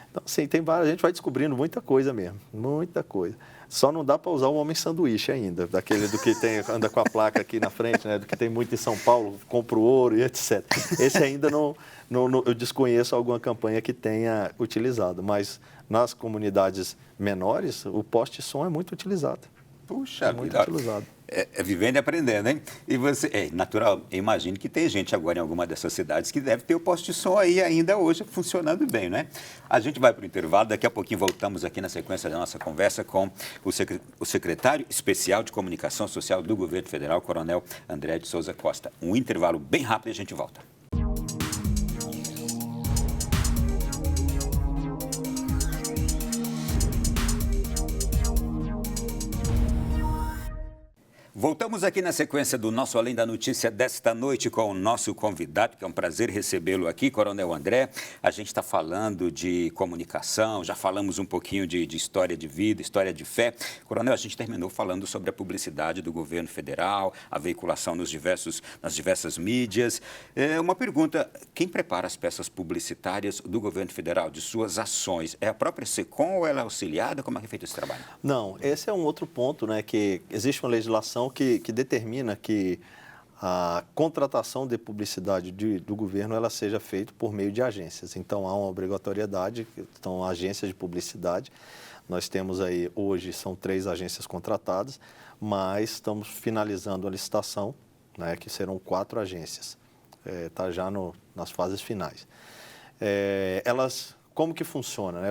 Então, sim, tem várias, a gente vai descobrindo muita coisa mesmo, muita coisa. Só não dá para usar o homem sanduíche ainda, daquele do que anda com a placa aqui na frente, né? Do que tem muito em São Paulo, compra o ouro e etc. Esse ainda eu desconheço alguma campanha que tenha utilizado, mas nas comunidades menores, o poste-som é muito utilizado. Puxa, muito utilizado. É vivendo e aprendendo, hein? E você, natural, eu imagino que tem gente agora em alguma dessas cidades que deve ter o poste-som aí ainda hoje funcionando bem, né? A gente vai para o intervalo, daqui a pouquinho voltamos aqui na sequência da nossa conversa com o secretário especial de Comunicação Social do Governo Federal, Coronel André de Souza Costa. Um intervalo bem rápido e a gente volta. Voltamos aqui na sequência do nosso Além da Notícia desta noite com o nosso convidado, que é um prazer recebê-lo aqui, Coronel André. A gente está falando de comunicação, já falamos um pouquinho de história de vida, história de fé. Coronel, a gente terminou falando sobre a publicidade do governo federal, a veiculação nas diversas mídias. Uma pergunta, quem prepara as peças publicitárias do governo federal, de suas ações? É a própria SECOM ou ela é auxiliada? Como é que é feito esse trabalho? Não, esse é um outro ponto, né, que existe uma legislação que determina que a contratação de publicidade do governo ela seja feita por meio de agências. Então, há uma obrigatoriedade, então, agências de publicidade. Nós temos aí, hoje, são 3 agências contratadas, mas estamos finalizando a licitação, né, que serão 4 agências. Está já nas fases finais. Elas, como que funciona, né?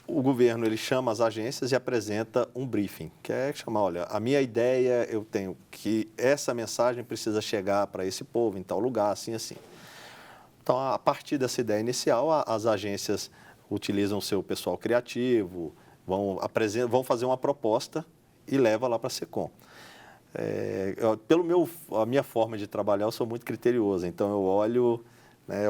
O governo ele chama as agências e apresenta um briefing, que é chamar, olha, a minha ideia, eu tenho que essa mensagem precisa chegar para esse povo em tal lugar, assim, assim. Então, a partir dessa ideia inicial, as agências utilizam o seu pessoal criativo, vão fazer uma proposta e levam lá para a SECOM. A minha forma de trabalhar, eu sou muito criterioso, então eu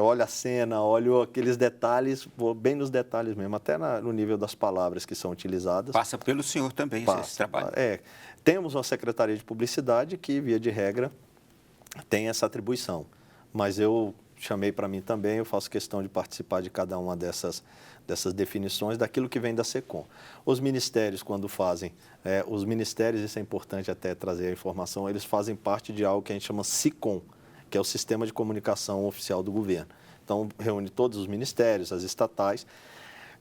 olho a cena, olho aqueles detalhes, vou bem nos detalhes mesmo, até no nível das palavras que são utilizadas. Passa pelo senhor também esse trabalho. Temos uma Secretaria de Publicidade que, via de regra, tem essa atribuição. Mas eu chamei para mim também, eu faço questão de participar de cada uma dessas definições daquilo que vem da SECOM. Os ministérios, quando fazem, os ministérios, isso é importante até trazer a informação, eles fazem parte de algo que a gente chama SICOM, que é o Sistema de Comunicação Oficial do Governo. Então, reúne todos os ministérios, as estatais.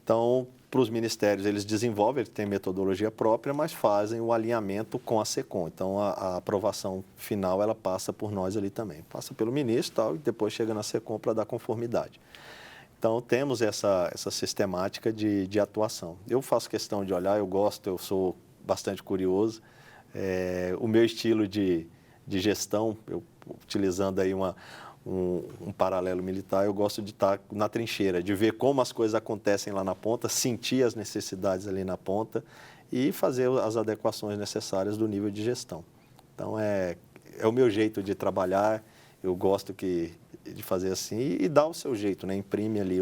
Então, para os ministérios, eles desenvolvem, eles têm metodologia própria, mas fazem o alinhamento com a SECOM. Então, a aprovação final, ela passa por nós ali também. Passa pelo ministro tal, e depois chega na SECOM para dar conformidade. Então, temos essa sistemática de atuação. Eu faço questão de olhar, eu sou bastante curioso. O meu estilo de gestão, utilizando aí um paralelo militar, eu gosto de estar na trincheira, de ver como as coisas acontecem lá na ponta, sentir as necessidades ali na ponta e fazer as adequações necessárias do nível de gestão. Então, é o meu jeito de trabalhar, eu gosto de fazer assim e dar o seu jeito, né? Imprime ali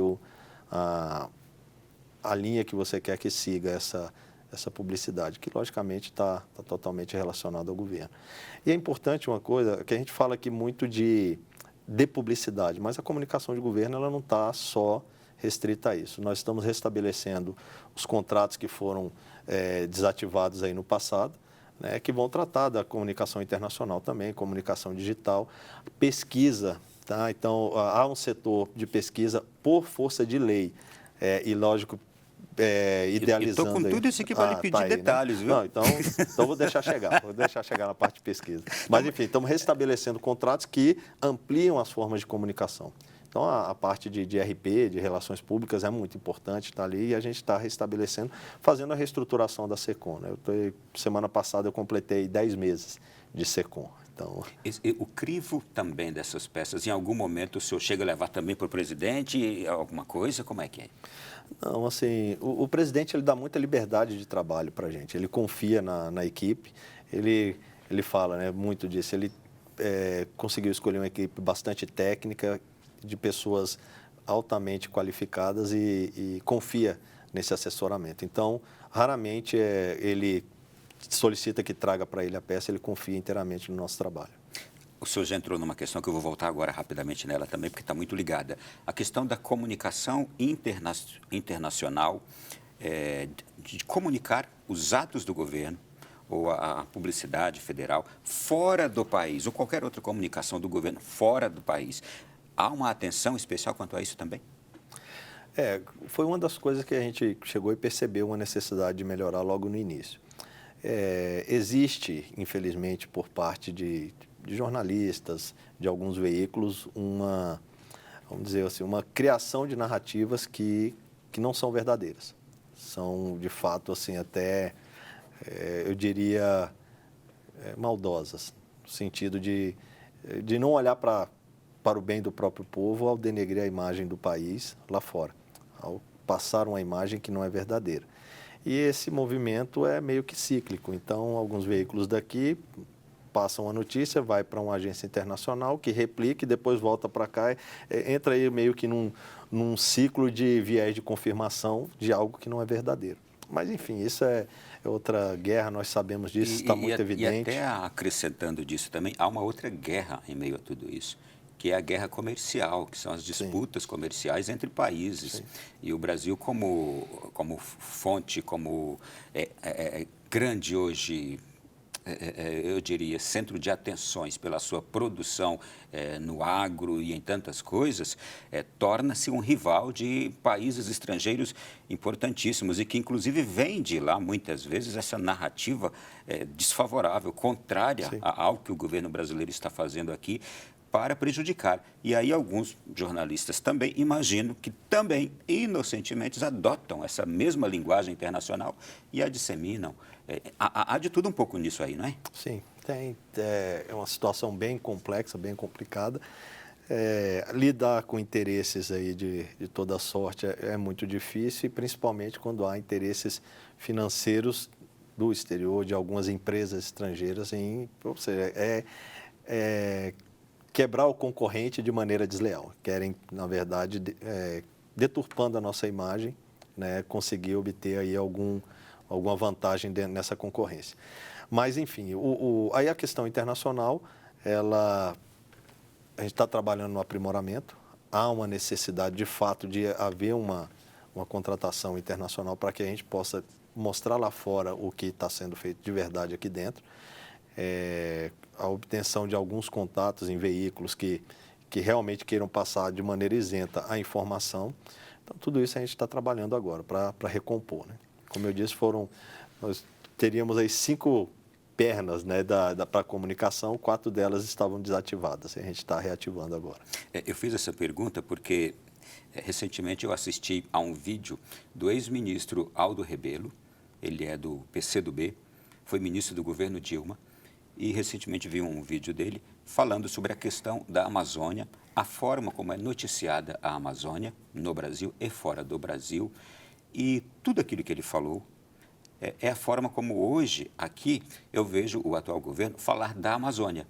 a linha que você quer que siga essa publicidade, que logicamente está totalmente relacionada ao governo. E é importante uma coisa, que a gente fala aqui muito de publicidade, mas a comunicação de governo ela não está só restrita a isso. Nós estamos restabelecendo os contratos que foram desativados aí no passado, né, que vão tratar da comunicação internacional também, comunicação digital, pesquisa, tá? Então, há um setor de pesquisa por força de lei e, lógico, idealizando. Estou com tudo isso aqui para lhe pedir detalhes, né? viu? Não, então vou deixar chegar na parte de pesquisa. Mas, enfim, estamos restabelecendo contratos que ampliam as formas de comunicação. Então, a parte de RP, de relações públicas, é muito importante, está ali e a gente está restabelecendo, fazendo a reestruturação da SECOM, né? Semana passada eu completei 10 meses de SECOM. Então... O crivo também dessas peças, em algum momento o senhor chega a levar também para o presidente alguma coisa? Como é que é? Não, assim, o presidente ele dá muita liberdade de trabalho para a gente, ele confia na equipe, ele fala, né, muito disso, ele conseguiu escolher uma equipe bastante técnica, de pessoas altamente qualificadas e confia nesse assessoramento. Então, raramente ele solicita que traga para ele a peça, ele confia inteiramente no nosso trabalho. O senhor já entrou numa questão que eu vou voltar agora rapidamente nela também, porque está muito ligada. A questão da comunicação internacional, de comunicar os atos do governo ou a publicidade federal fora do país, ou qualquer outra comunicação do governo fora do país. Há uma atenção especial quanto a isso também? Foi uma das coisas que a gente chegou e percebeu uma necessidade de melhorar logo no início. Existe, infelizmente, por parte de jornalistas, de alguns veículos, vamos dizer assim, uma criação de narrativas que não são verdadeiras. São, de fato, assim, até, eu diria, maldosas, no sentido de não olhar para o bem do próprio povo ao denegrir a imagem do país lá fora, ao passar uma imagem que não é verdadeira. E esse movimento é meio que cíclico. Então, alguns veículos daqui passam a notícia, vai para uma agência internacional que replica e depois volta para cá. Entra aí meio que num ciclo de viés de confirmação de algo que não é verdadeiro. Mas, enfim, isso é outra guerra, nós sabemos disso, está muito evidente. E até acrescentando disso também, há uma outra guerra em meio a tudo isso, que é a guerra comercial, que são as disputas comerciais entre países. Sim. E o Brasil como fonte, como grande hoje, eu diria, centro de atenções pela sua produção no agro e em tantas coisas, torna-se um rival de países estrangeiros importantíssimos e que, inclusive, vende lá, muitas vezes, essa narrativa desfavorável, contrária ao que o governo brasileiro está fazendo aqui, para prejudicar. E aí alguns jornalistas também, imagino que também, inocentemente, adotam essa mesma linguagem internacional e a disseminam. Há de tudo um pouco nisso aí, não é? Sim, tem. É uma situação bem complexa, bem complicada. Lidar com interesses aí de toda sorte é muito difícil, e principalmente quando há interesses financeiros do exterior, de algumas empresas estrangeiras, ou seja, quebrar o concorrente de maneira desleal. Querem, na verdade, deturpando a nossa imagem, né, conseguir obter aí alguma vantagem nessa concorrência. Mas, enfim, aí a questão internacional, a gente está trabalhando no aprimoramento, há uma necessidade, de fato, de haver uma contratação internacional para que a gente possa mostrar lá fora o que está sendo feito de verdade aqui dentro. A obtenção de alguns contatos em veículos que realmente queiram passar de maneira isenta a informação. Então, tudo isso a gente está trabalhando agora para recompor, né? Como eu disse, nós teríamos aí 5 pernas, né, para a comunicação, 4 delas estavam desativadas, e a gente está reativando agora. Eu fiz essa pergunta porque recentemente eu assisti a um vídeo do ex-ministro Aldo Rebelo, ele é do PCdoB, foi ministro do governo Dilma, e recentemente vi um vídeo dele falando sobre a questão da Amazônia, a forma como é noticiada a Amazônia no Brasil e fora do Brasil, e tudo aquilo que ele falou é a forma como hoje, aqui, eu vejo o atual governo falar da Amazônia.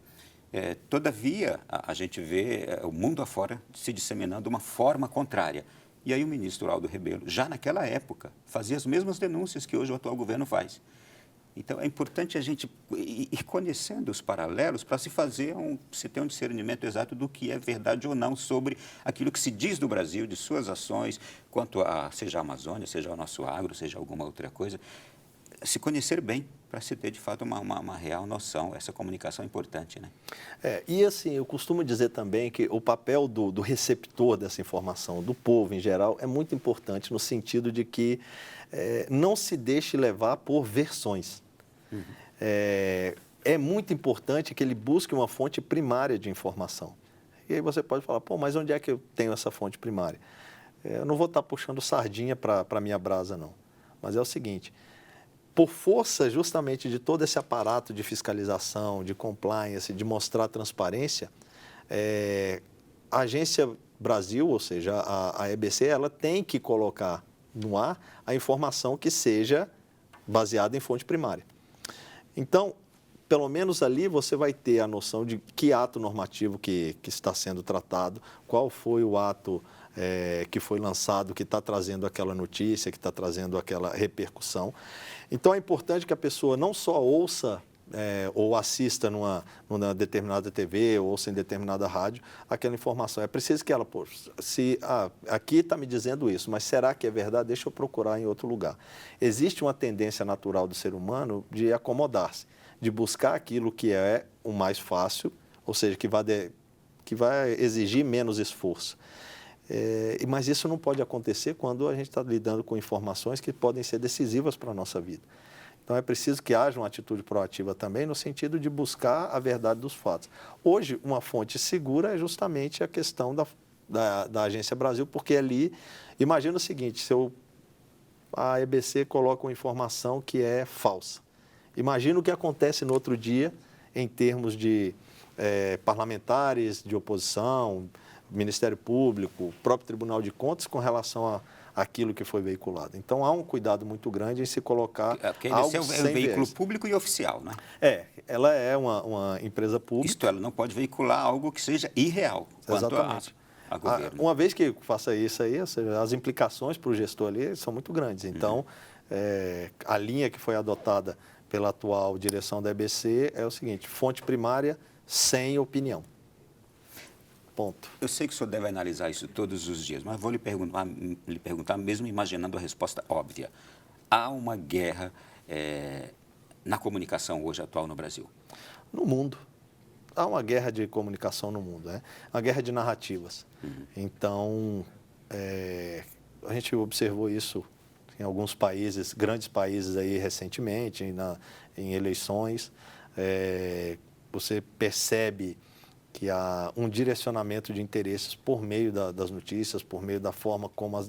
Todavia, a gente vê o mundo afora se disseminando de uma forma contrária. E aí o ministro Aldo Rebelo, já naquela época, fazia as mesmas denúncias que hoje o atual governo faz. Então, é importante a gente ir conhecendo os paralelos para se ter um discernimento exato do que é verdade ou não sobre aquilo que se diz do Brasil, de suas ações, quanto a, seja a Amazônia, seja o nosso agro, seja alguma outra coisa. Se conhecer bem, para se ter, de fato, uma real noção. Essa comunicação é importante, né? E, assim, eu costumo dizer também que o papel do receptor dessa informação, do povo em geral, é muito importante no sentido de que não se deixe levar por versões. Uhum. É muito importante que ele busque uma fonte primária de informação. E aí você pode falar, mas onde é que eu tenho essa fonte primária? Eu não vou estar puxando sardinha para a minha brasa, não. Mas é o seguinte, por força justamente de todo esse aparato de fiscalização, de compliance, de mostrar transparência, a Agência Brasil, ou seja, a EBC, ela tem que colocar no ar a informação que seja baseada em fonte primária. Então, pelo menos ali você vai ter a noção de que ato normativo que está sendo tratado, qual foi o ato que foi lançado, que está trazendo aquela notícia, que está trazendo aquela repercussão. Então, é importante que a pessoa não só ouça ou assista numa determinada TV ou ouça em determinada rádio aquela informação. É preciso que ela, aqui está me dizendo isso, mas será que é verdade? Deixa eu procurar em outro lugar. Existe uma tendência natural do ser humano de acomodar-se, de buscar aquilo que é o mais fácil, ou seja, que vai exigir menos esforço. Mas isso não pode acontecer quando a gente está lidando com informações que podem ser decisivas para a nossa vida. Então, é preciso que haja uma atitude proativa também no sentido de buscar a verdade dos fatos. Hoje, uma fonte segura é justamente a questão da Agência Brasil, porque ali, imagina o seguinte, se a EBC coloca uma informação que é falsa. Imagina o que acontece no outro dia em termos de parlamentares de oposição, Ministério Público, próprio Tribunal de Contas, com relação aquilo que foi veiculado. Então, há um cuidado muito grande em se colocar Porque algo esse é um sem veículo viés. público e oficial, né? Ela é uma empresa pública. Isto, ela não pode veicular algo que seja irreal quanto Exatamente. a governo. Uma vez que faça isso aí, ou seja, as implicações para o gestor ali são muito grandes. Então, a linha que foi adotada pela atual direção da EBC é o seguinte: fonte primária sem opinião. Ponto. Eu sei que o senhor deve analisar isso todos os dias, mas vou lhe perguntar mesmo imaginando a resposta óbvia. Há uma guerra na comunicação hoje atual no Brasil? No mundo. Há uma guerra de comunicação no mundo, né? Uma guerra de narrativas. Então, a gente observou isso em alguns países, grandes países aí recentemente, em eleições. Você percebe que há um direcionamento de interesses por meio das notícias, por meio da forma como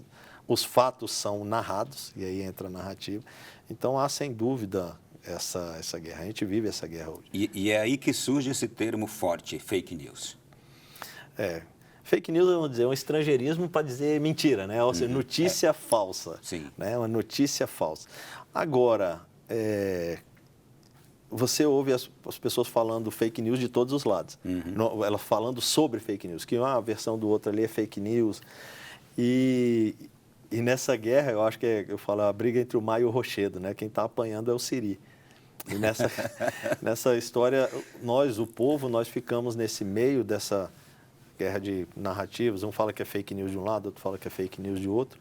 os fatos são narrados, e aí entra a narrativa. Então, há sem dúvida essa guerra. A gente vive essa guerra hoje. E é aí que surge esse termo forte, fake news. Fake news, vamos dizer, é um estrangeirismo para dizer mentira, né? Ou seja, notícia falsa. Sim. Né? Uma notícia falsa. Agora, você ouve as pessoas falando fake news de todos os lados. Elas falando sobre fake news, que uma versão do outro ali é fake news. E nessa guerra, eu acho que eu falo a briga entre o mar e o rochedo, né? Quem está apanhando é o siri. E nessa história, nós, o povo, nós ficamos nesse meio dessa guerra de narrativas. Um fala que é fake news de um lado, outro fala que é fake news de outro.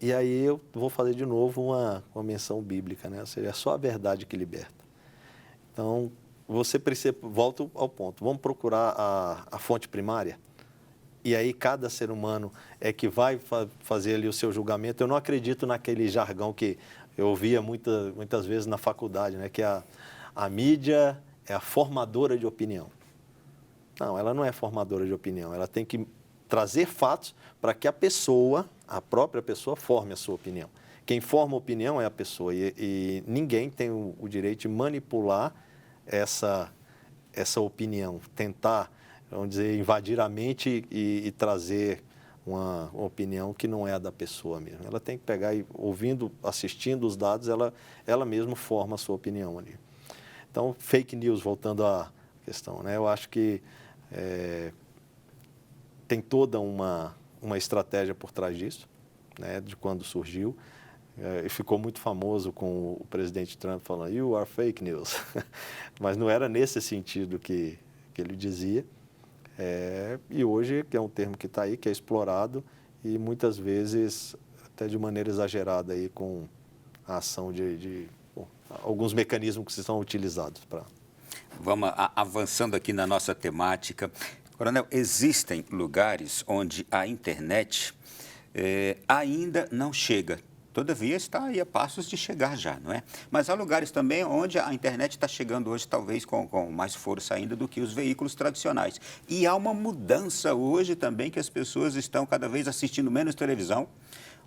E aí eu vou fazer de novo uma menção bíblica, né? Ou seja, é só a verdade que liberta. Então, você precisa, volto ao ponto, vamos procurar a fonte primária. E aí cada ser humano é que vai fazer ali o seu julgamento. Eu não acredito naquele jargão que eu ouvia muitas vezes na faculdade, né? Que a mídia é a formadora de opinião. Não, ela não é formadora de opinião. Ela tem que trazer fatos para que a própria pessoa, forme a sua opinião. Quem forma a opinião é a pessoa. E ninguém tem o direito de manipular essa opinião, tentar, vamos dizer, invadir a mente e trazer uma opinião que não é a da pessoa mesmo. Ela tem que pegar e, assistindo os dados, ela mesma forma a sua opinião ali. Então, fake news, voltando à questão, né? Eu acho que tem toda uma estratégia por trás disso, né? De quando surgiu. E ficou muito famoso com o presidente Trump falando, "You are fake news." Mas não era nesse sentido que ele dizia. E hoje, que é um termo que está aí, que é explorado e muitas vezes até de maneira exagerada aí com a ação de alguns mecanismos que são utilizados para... Vamos avançando aqui na nossa temática. Coronel, existem lugares onde a internet ainda não chega. Todavia, está aí a passos de chegar já, não é? Mas há lugares também onde a internet está chegando hoje, talvez com mais força ainda do que os veículos tradicionais. E há uma mudança hoje também, que as pessoas estão cada vez assistindo menos televisão.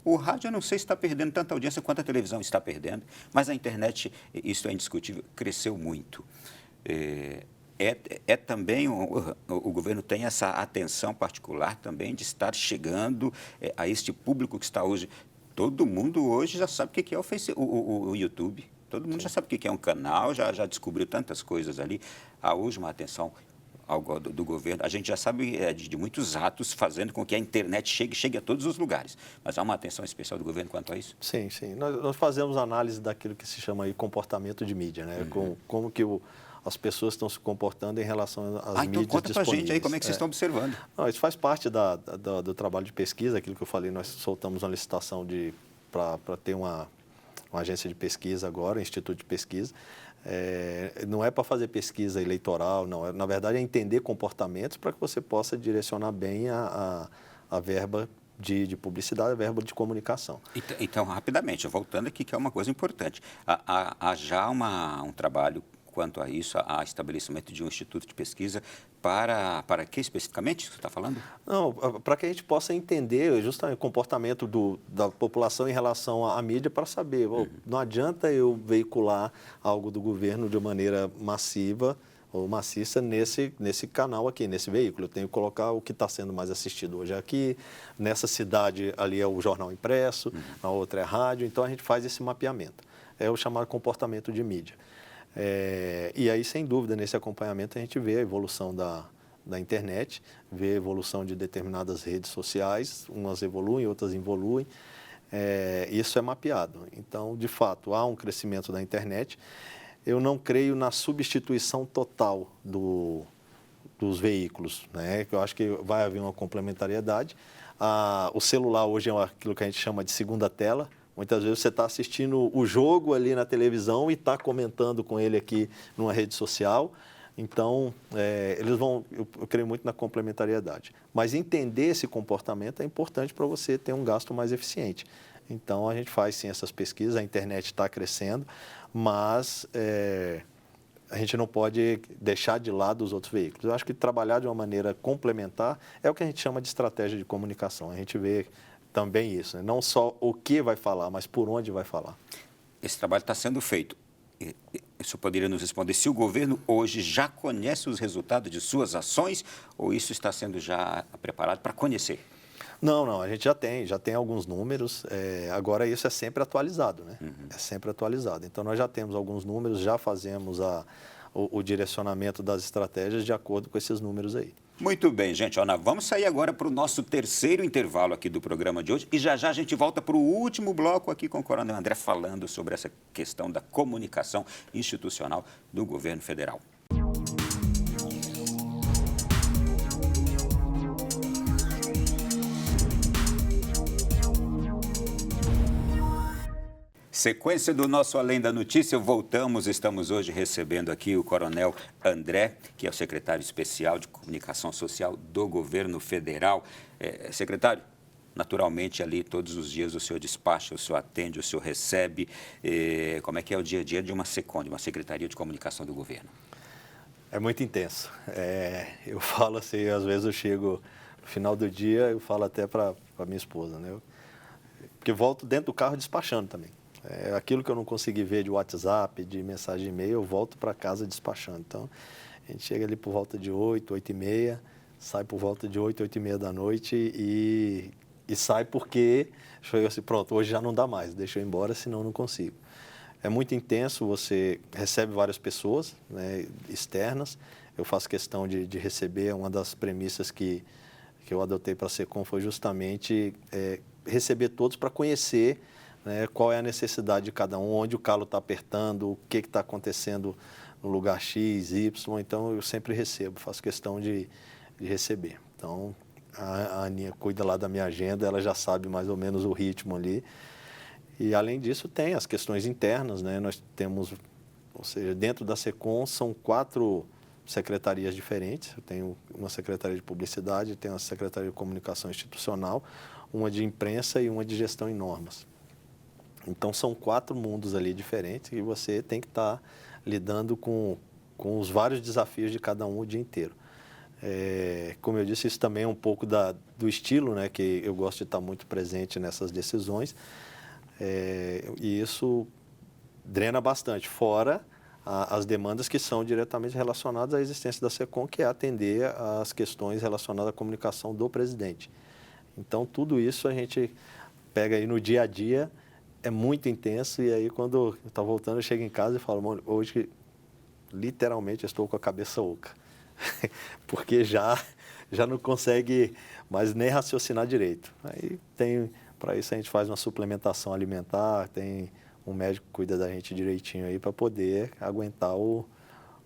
O rádio, eu não sei se está perdendo tanta audiência quanto a televisão está perdendo, mas a internet, isso é indiscutível, cresceu muito. Também, o governo tem essa atenção particular também de estar chegando a este público que está hoje. Todo mundo hoje já sabe o que é o YouTube. Todo mundo já sabe o que é um canal, já descobriu tantas coisas ali. Há hoje uma atenção do governo. A gente já sabe de muitos atos fazendo com que a internet chegue a todos os lugares. Mas há uma atenção especial do governo quanto a isso? Sim, sim. Nós fazemos análise daquilo que se chama aí comportamento de mídia, né? Como que as pessoas estão se comportando em relação às mídias disponíveis. Então conta pra gente aí como é que vocês estão observando. Não, isso faz parte do trabalho de pesquisa, aquilo que eu falei, nós soltamos uma licitação para ter uma agência de pesquisa agora, um instituto de pesquisa. Não é para fazer pesquisa eleitoral, não. Na verdade, é entender comportamentos para que você possa direcionar bem a verba de publicidade, a verba de comunicação. Então, rapidamente, voltando aqui, que é uma coisa importante. Há já um trabalho quanto a isso, a estabelecimento de um instituto de pesquisa para que especificamente você está falando? Não, para que a gente possa entender justamente o comportamento da população em relação à mídia para saber, não adianta eu veicular algo do governo de maneira massiva, ou maciça nesse canal aqui, nesse veículo. Eu tenho que colocar o que está sendo mais assistido hoje aqui. Nessa cidade, ali é o jornal impresso, na outra é rádio. Então, a gente faz esse mapeamento. É o chamado comportamento de mídia. E aí, sem dúvida, nesse acompanhamento, a gente vê a evolução da internet, vê a evolução de determinadas redes sociais. Umas evoluem, outras involuem. Isso é mapeado. Então, de fato, há um crescimento da internet. Eu não creio na substituição total dos veículos, né? Eu acho que vai haver uma complementariedade. O celular hoje é aquilo que a gente chama de segunda tela. Muitas vezes você está assistindo o jogo ali na televisão e está comentando com ele aqui numa rede social. Então, eu creio muito na complementariedade. Mas entender esse comportamento é importante para você ter um gasto mais eficiente. Então, a gente faz sim essas pesquisas, a internet está crescendo, mas a gente não pode deixar de lado os outros veículos. Eu acho que trabalhar de uma maneira complementar é o que a gente chama de estratégia de comunicação. A gente vê também isso, né? Não só o que vai falar, mas por onde vai falar. Esse trabalho está sendo feito. Isso poderia nos responder se o governo hoje já conhece os resultados de suas ações ou isso está sendo já preparado para conhecer? Não, a gente já tem alguns números, agora isso é sempre atualizado, né? É sempre atualizado. Então, nós já temos alguns números, já fazemos o direcionamento das estratégias de acordo com esses números aí. Muito bem, gente. Nós vamos sair agora para o nosso terceiro intervalo aqui do programa de hoje e já a gente volta para o último bloco aqui com o Coronel André falando sobre essa questão da comunicação institucional do governo federal. Sequência do nosso Além da Notícia, estamos hoje recebendo aqui o Coronel André, que é o secretário especial de Comunicação Social do Governo Federal. Secretário, naturalmente ali todos os dias o senhor despacha, o senhor atende, o senhor recebe. Como é que é o dia a dia de uma SECOM, de uma Secretaria de Comunicação do Governo? É muito intenso. Eu falo assim, às vezes eu chego no final do dia, eu falo até para minha esposa, né? Porque volto dentro do carro despachando também. Aquilo que eu não consegui ver de WhatsApp, de mensagem de e-mail, eu volto para casa despachando. Então, a gente chega ali por volta de 8, 8h30, sai por volta de 8, 8h30 da noite e sai porque chega assim, pronto, hoje já não dá mais, deixa eu ir embora, senão eu não consigo. É muito intenso, você recebe várias pessoas, né, externas. Eu faço questão de receber, uma das premissas que eu adotei para a SECOM foi justamente receber todos para conhecer, né, qual é a necessidade de cada um, onde o calo está apertando, o que está acontecendo no lugar X, Y. Então, eu sempre recebo, faço questão de receber. Então, a Aninha cuida lá da minha agenda, ela já sabe mais ou menos o ritmo ali. E, além disso, tem as questões internas, né? Nós temos, ou seja, dentro da SECOM são 4 secretarias diferentes. Eu tenho uma secretaria de publicidade, tenho uma secretaria de comunicação institucional, uma de imprensa e uma de gestão e normas. Então, são 4 mundos ali diferentes e você tem que estar lidando com os vários desafios de cada um o dia inteiro. Como eu disse, isso também é um pouco do estilo, né, que eu gosto de estar muito presente nessas decisões. E isso drena bastante, fora as demandas que são diretamente relacionadas à existência da SECOM, que é atender às questões relacionadas à comunicação do presidente. Então, tudo isso a gente pega aí no dia a dia, é muito intenso, e aí quando eu estou voltando, eu chego em casa e falo, hoje literalmente eu estou com a cabeça oca, porque já não consegue mais nem raciocinar direito. Aí para isso a gente faz uma suplementação alimentar, tem um médico que cuida da gente direitinho aí para poder aguentar o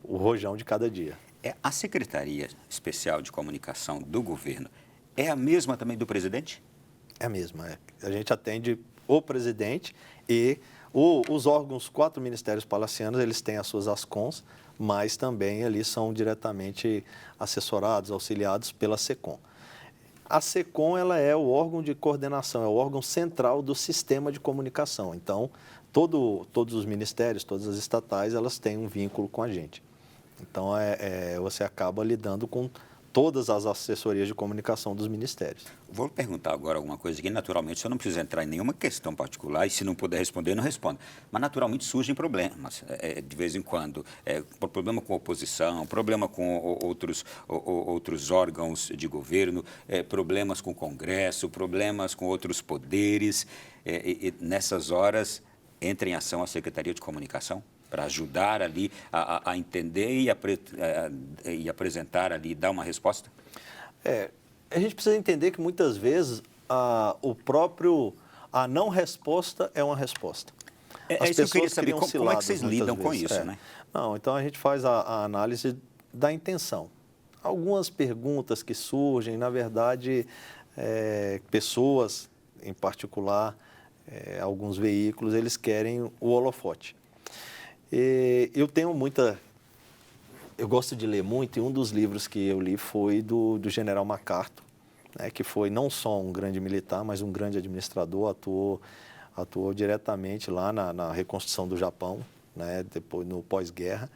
rojão de cada dia. A Secretaria Especial de Comunicação do Governo é a mesma também do presidente? É a mesma. A gente atende o presidente e os órgãos, 4 ministérios palacianos, eles têm as suas ASCONs, mas também ali são diretamente assessorados, auxiliados pela SECOM. A SECOM, ela é o órgão de coordenação, é o órgão central do sistema de comunicação. Então, todos os ministérios, todas as estatais, elas têm um vínculo com a gente. Então, você acaba lidando com todas as assessorias de comunicação dos ministérios. Vou perguntar agora alguma coisa aqui. Naturalmente, o senhor não precisa entrar em nenhuma questão particular e, se não puder responder, não responda. Mas, naturalmente, surgem problemas, de vez em quando. Problema com a oposição, problema com outros órgãos de governo, problemas com o Congresso, problemas com outros poderes. E nessas horas, entra em ação a Secretaria de Comunicação para ajudar ali a entender e apresentar ali, dar uma resposta? A gente precisa entender que muitas vezes a não resposta é uma resposta. As pessoas que eu queria saber, como é que vocês lidam com isso, né? Não, então a gente faz a análise da intenção. Algumas perguntas que surgem, na verdade, pessoas em particular, alguns veículos, eles querem o holofote. Eu gosto de ler muito, e um dos livros que eu li foi do general MacArthur, né, que foi não só um grande militar, mas um grande administrador, atuou diretamente lá na reconstrução do Japão, né, depois no pós-guerra.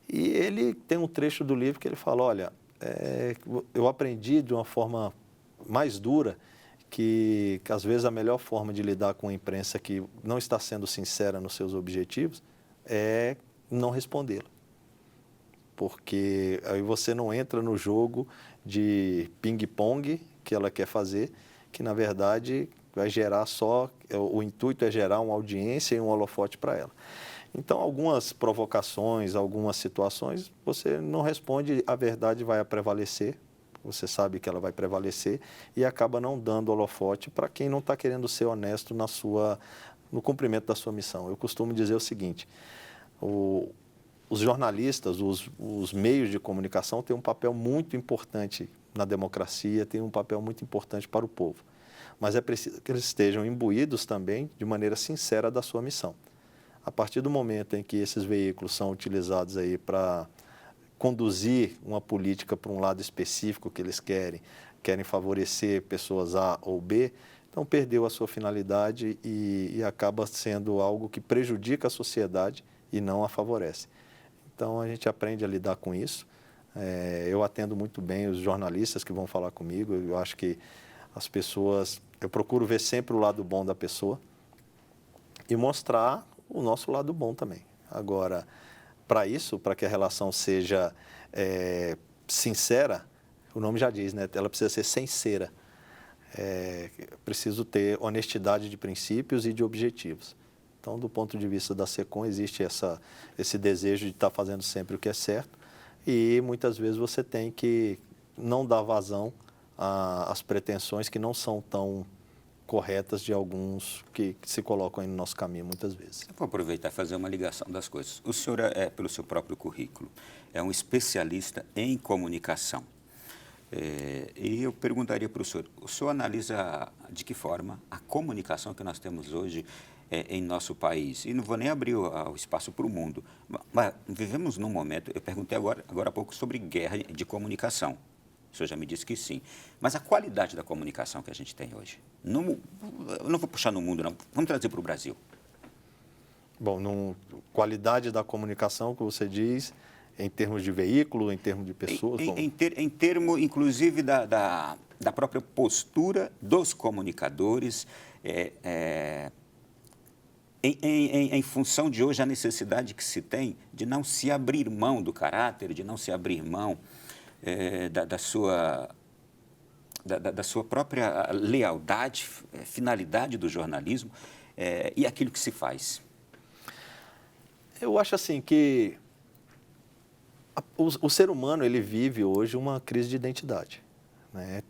E ele tem um trecho do livro que ele fala, olha, eu aprendi de uma forma mais dura que às vezes a melhor forma de lidar com a imprensa que não está sendo sincera nos seus objetivos é não respondê-la. Porque aí você não entra no jogo de ping-pong que ela quer fazer, que na verdade vai gerar o intuito é gerar uma audiência e um holofote para ela. Então, algumas provocações, algumas situações, você não responde, a verdade vai prevalecer, você sabe que ela vai prevalecer e acaba não dando holofote para quem não está querendo ser honesto no cumprimento da sua missão. Eu costumo dizer o seguinte, os jornalistas, os meios de comunicação têm um papel muito importante na democracia, têm um papel muito importante para o povo. Mas é preciso que eles estejam imbuídos também de maneira sincera da sua missão. A partir do momento em que esses veículos são utilizados aí para conduzir uma política para um lado específico que eles querem favorecer pessoas A ou B, então perdeu a sua finalidade e acaba sendo algo que prejudica a sociedade e não a favorece. Então, a gente aprende a lidar com isso. Eu atendo muito bem os jornalistas que vão falar comigo. Eu acho que as pessoas... Eu procuro ver sempre o lado bom da pessoa e mostrar o nosso lado bom também. Agora, para que a relação seja sincera, o nome já diz, né? Ela precisa ser sincera. Preciso ter honestidade de princípios e de objetivos. Então, do ponto de vista da SECOM, existe esse desejo de estar fazendo sempre o que é certo e muitas vezes você tem que não dar vazão às pretensões que não são tão corretas de alguns que se colocam aí no nosso caminho muitas vezes. Eu vou aproveitar e fazer uma ligação das coisas. O senhor pelo seu próprio currículo, é um especialista em comunicação. E eu perguntaria para o senhor analisa de que forma a comunicação que nós temos hoje em nosso país, e não vou nem abrir o espaço para o mundo, mas vivemos num momento, eu perguntei agora há pouco sobre guerra de comunicação, o senhor já me disse que sim, mas a qualidade da comunicação que a gente tem hoje, eu não vou puxar no mundo não, vamos trazer para o Brasil. Bom, qualidade da comunicação que você diz, em termos de veículo, em termos de pessoas? Em termos, inclusive, da própria postura dos comunicadores, em função de hoje a necessidade que se tem de não se abrir mão do caráter, de não se abrir mão da sua própria lealdade, finalidade do jornalismo e aquilo que se faz. Eu acho assim que o ser humano ele vive hoje uma crise de identidade, né?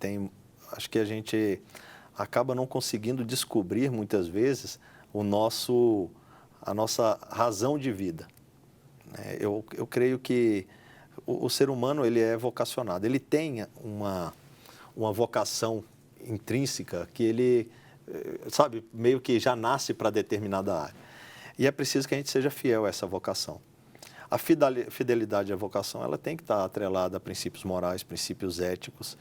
Acho que a gente acaba não conseguindo descobrir muitas vezes a nossa razão de vida. Eu creio que o ser humano ele é vocacionado, ele tem uma vocação intrínseca que ele, sabe, meio que já nasce para determinada área. E é preciso que a gente seja fiel a essa vocação. A fidelidade à vocação ela tem que estar atrelada a princípios morais, princípios éticos.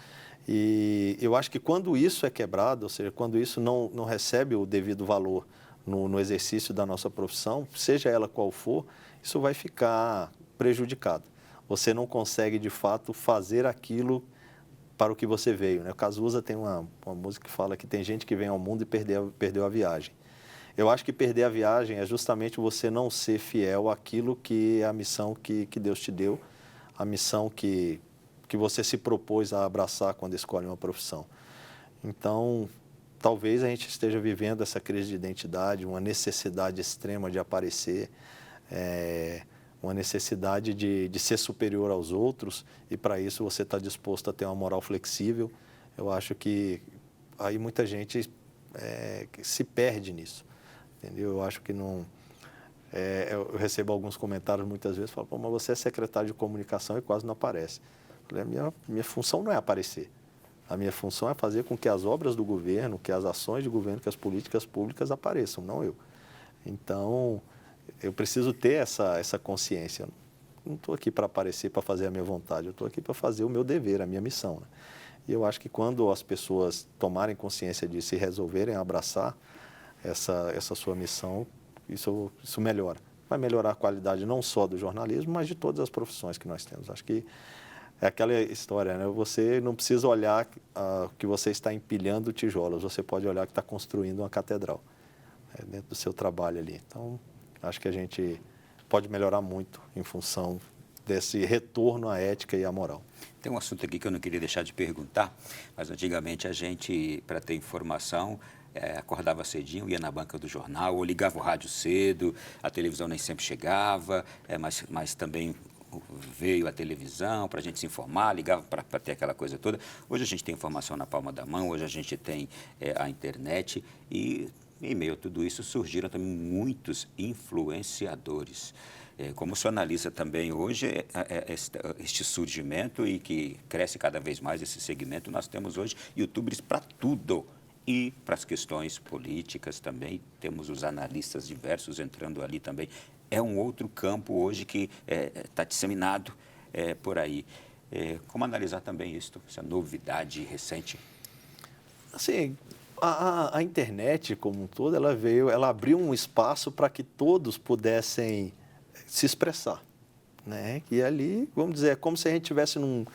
E eu acho que quando isso é quebrado, ou seja, quando isso não recebe o devido valor no exercício da nossa profissão, seja ela qual for, isso vai ficar prejudicado. você não consegue, de fato, fazer aquilo para o que você veio, né? O Cazuza tem uma música que fala que tem gente que vem ao mundo e perdeu a viagem. Eu acho que perder a viagem é justamente você não ser fiel àquilo que é a missão que Deus te deu, a missão que você se propôs a abraçar quando escolhe uma profissão. Então, talvez a gente esteja vivendo essa crise de identidade, uma necessidade extrema de aparecer, uma necessidade de ser superior aos outros, e para isso você está disposto a ter uma moral flexível. Eu acho que aí muita gente se perde nisso, entendeu? Eu acho que não... eu recebo alguns comentários muitas vezes, falam, mas você é secretário de comunicação e quase não aparece. Eu falei, minha função não é aparecer. A minha função é fazer com que as obras do governo, que as ações de governo, que as políticas públicas apareçam, não eu. Então, eu preciso ter essa consciência. Eu não estou aqui para aparecer, para fazer a minha vontade, eu estou aqui para fazer o meu dever, a minha missão, né? E eu acho que quando as pessoas tomarem consciência disso e resolverem abraçar essa sua missão, isso melhora. Vai melhorar a qualidade não só do jornalismo, mas de todas as profissões que nós temos. Acho que é aquela história, né? Você não precisa olhar que você está empilhando tijolos, você pode olhar que está construindo uma catedral, dentro do seu trabalho ali. Então, acho que a gente pode melhorar muito em função desse retorno à ética e à moral. Tem um assunto aqui que eu não queria deixar de perguntar, mas antigamente a gente, para ter informação, acordava cedinho, ia na banca do jornal, ou ligava o rádio cedo, a televisão nem sempre chegava, mas também veio a televisão para a gente se informar, ligava para ter aquela coisa toda. Hoje a gente tem informação na palma da mão, hoje a gente tem a internet e, em meio a tudo isso, surgiram também muitos influenciadores. Como o senhor analisa também hoje este surgimento e que cresce cada vez mais esse segmento, nós temos hoje youtubers para tudo. E para as questões políticas também, temos os analistas diversos entrando ali também. É um outro campo hoje que está disseminado por aí. Como analisar também isso, essa novidade recente? Assim, a internet como um todo, ela abriu um espaço para que todos pudessem se expressar, né? E ali, vamos dizer, é como se a gente estivesse num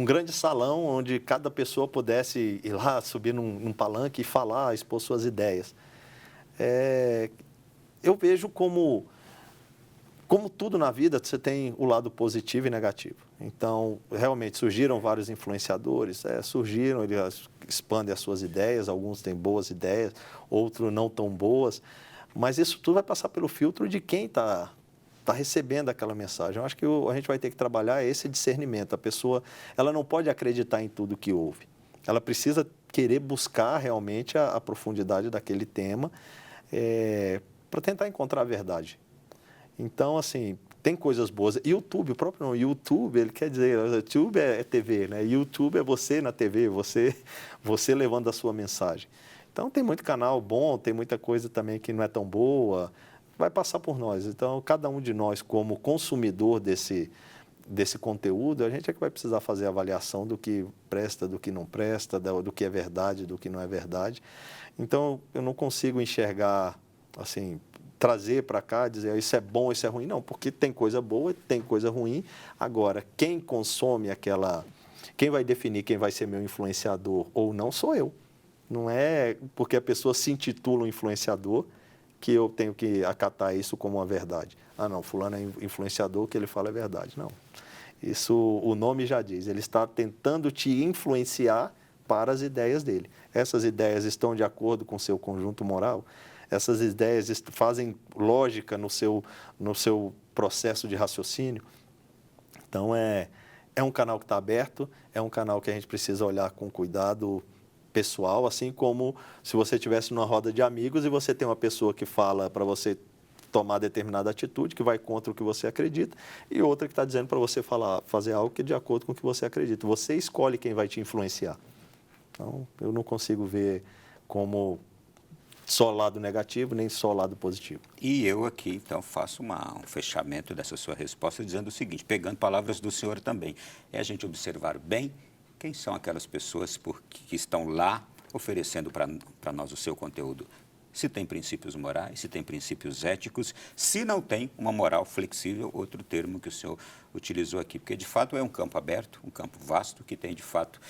grande salão onde cada pessoa pudesse ir lá, subir num palanque e falar, expor suas ideias. Eu vejo como tudo na vida, você tem o lado positivo e negativo. Então, realmente, surgiram vários influenciadores, surgiram, eles expandem as suas ideias, alguns têm boas ideias, outros não tão boas, mas isso tudo vai passar pelo filtro de quem está recebendo aquela mensagem. Eu acho que a gente vai ter que trabalhar esse discernimento. A pessoa, ela não pode acreditar em tudo que ouve. Ela precisa querer buscar realmente a profundidade daquele tema para tentar encontrar a verdade. Então, assim, tem coisas boas. YouTube, o próprio nome, YouTube, ele quer dizer, YouTube é TV, né? YouTube é você na TV, você levando a sua mensagem. Então, tem muito canal bom, tem muita coisa também que não é tão boa, vai passar por nós. Então, cada um de nós, como consumidor desse conteúdo, a gente é que vai precisar fazer a avaliação do que presta, do que não presta, do que é verdade, do que não é verdade. Então, eu não consigo enxergar, assim, trazer para cá, dizer isso é bom, isso é ruim. Não, porque tem coisa boa e tem coisa ruim. Agora, quem consome quem vai definir quem vai ser meu influenciador ou não sou eu. Não é porque a pessoa se intitula um influenciador que eu tenho que acatar isso como uma verdade. Ah, não, fulano é influenciador, o que ele fala é verdade. Não. Isso, o nome já diz, ele está tentando te influenciar para as ideias dele. Essas ideias estão de acordo com o seu conjunto moral? Essas ideias fazem lógica no seu processo de raciocínio? Então, é um canal que está aberto, é um canal que a gente precisa olhar com cuidado pessoal, assim como se você estivesse numa roda de amigos e você tem uma pessoa que fala para você tomar determinada atitude, que vai contra o que você acredita, e outra que está dizendo para você fazer algo que é de acordo com o que você acredita. Você escolhe quem vai te influenciar. Então, eu não consigo ver como só lado negativo, nem só lado positivo. E eu aqui, então, faço um fechamento dessa sua resposta dizendo o seguinte, pegando palavras do senhor também, é a gente observar bem quem são aquelas pessoas que estão lá oferecendo para nós o seu conteúdo. se tem princípios morais, se tem princípios éticos, se não tem uma moral flexível, outro termo que o senhor utilizou aqui, porque de fato é um campo aberto, um campo vasto, que tem de fato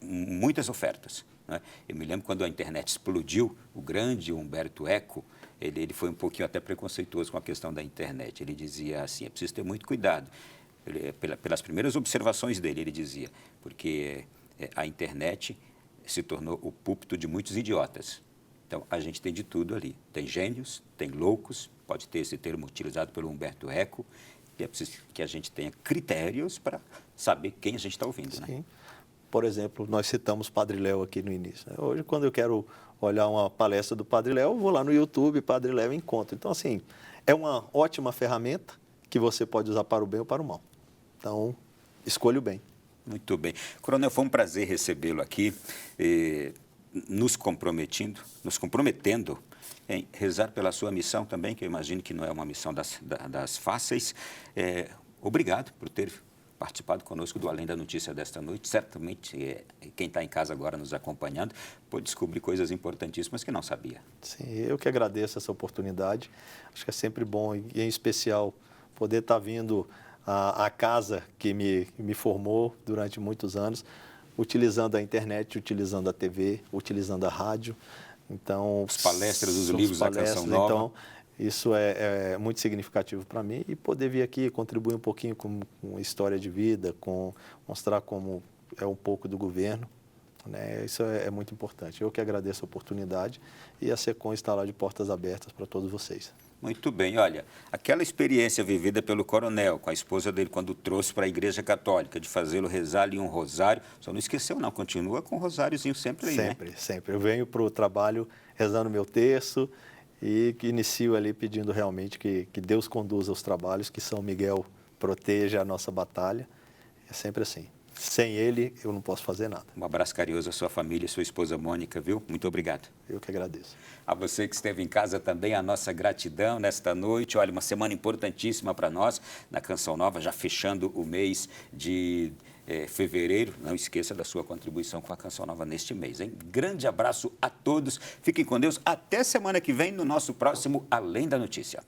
muitas ofertas, né? Eu me lembro quando a internet explodiu, o grande Humberto Eco, ele foi um pouquinho até preconceituoso com a questão da internet. Ele dizia assim, é preciso ter muito cuidado. Pelas primeiras observações dele, ele dizia, porque a internet se tornou o púlpito de muitos idiotas. Então, a gente tem de tudo ali. Tem gênios, tem loucos, pode ter esse termo utilizado pelo Humberto Eco, e é preciso que a gente tenha critérios para saber quem a gente está ouvindo. Sim. Né? Por exemplo, nós citamos Padre Léo aqui no início. Hoje, quando eu quero olhar uma palestra do Padre Léo, eu vou lá no YouTube, Padre Léo encontro. Então, assim, é uma ótima ferramenta que você pode usar para o bem ou para o mal. Então, escolha o bem. Muito bem. Coronel, foi um prazer recebê-lo aqui, nos comprometendo em rezar pela sua missão também, que eu imagino que não é uma missão das fáceis. Obrigado por ter participado conosco do Além da Notícia desta noite. Certamente, quem está em casa agora nos acompanhando pode descobrir coisas importantíssimas que não sabia. Sim, eu que agradeço essa oportunidade. Acho que é sempre bom, e em especial, poder estar vindo à casa que me formou durante muitos anos, utilizando a internet, utilizando a TV, utilizando a rádio. Então, as palestras, os livros da Canção Nova. Então, isso é muito significativo para mim, e poder vir aqui contribuir um pouquinho com história de vida, mostrar como é um pouco do governo, né? Isso é muito importante. Eu que agradeço a oportunidade, e a SECOM está lá de portas abertas para todos vocês. Muito bem. Olha, aquela experiência vivida pelo coronel com a esposa dele quando trouxe para a Igreja Católica, de fazê-lo rezar ali um rosário, só não esqueceu não, continua com o rosáriozinho sempre aí, sempre, né? Sempre. Eu venho para o trabalho rezando meu terço e que inicio ali pedindo realmente que Deus conduza os trabalhos, que São Miguel proteja a nossa batalha. É sempre assim. Sem ele, eu não posso fazer nada. Um abraço carinhoso à sua família, à sua esposa Mônica, viu? Muito obrigado. Eu que agradeço. A você que esteve em casa também, a nossa gratidão nesta noite. Olha, uma semana importantíssima para nós, na Canção Nova, já fechando o mês de fevereiro. Não esqueça da sua contribuição com a Canção Nova neste mês, hein? Grande abraço a todos. Fiquem com Deus. Até semana que vem no nosso próximo Além da Notícia.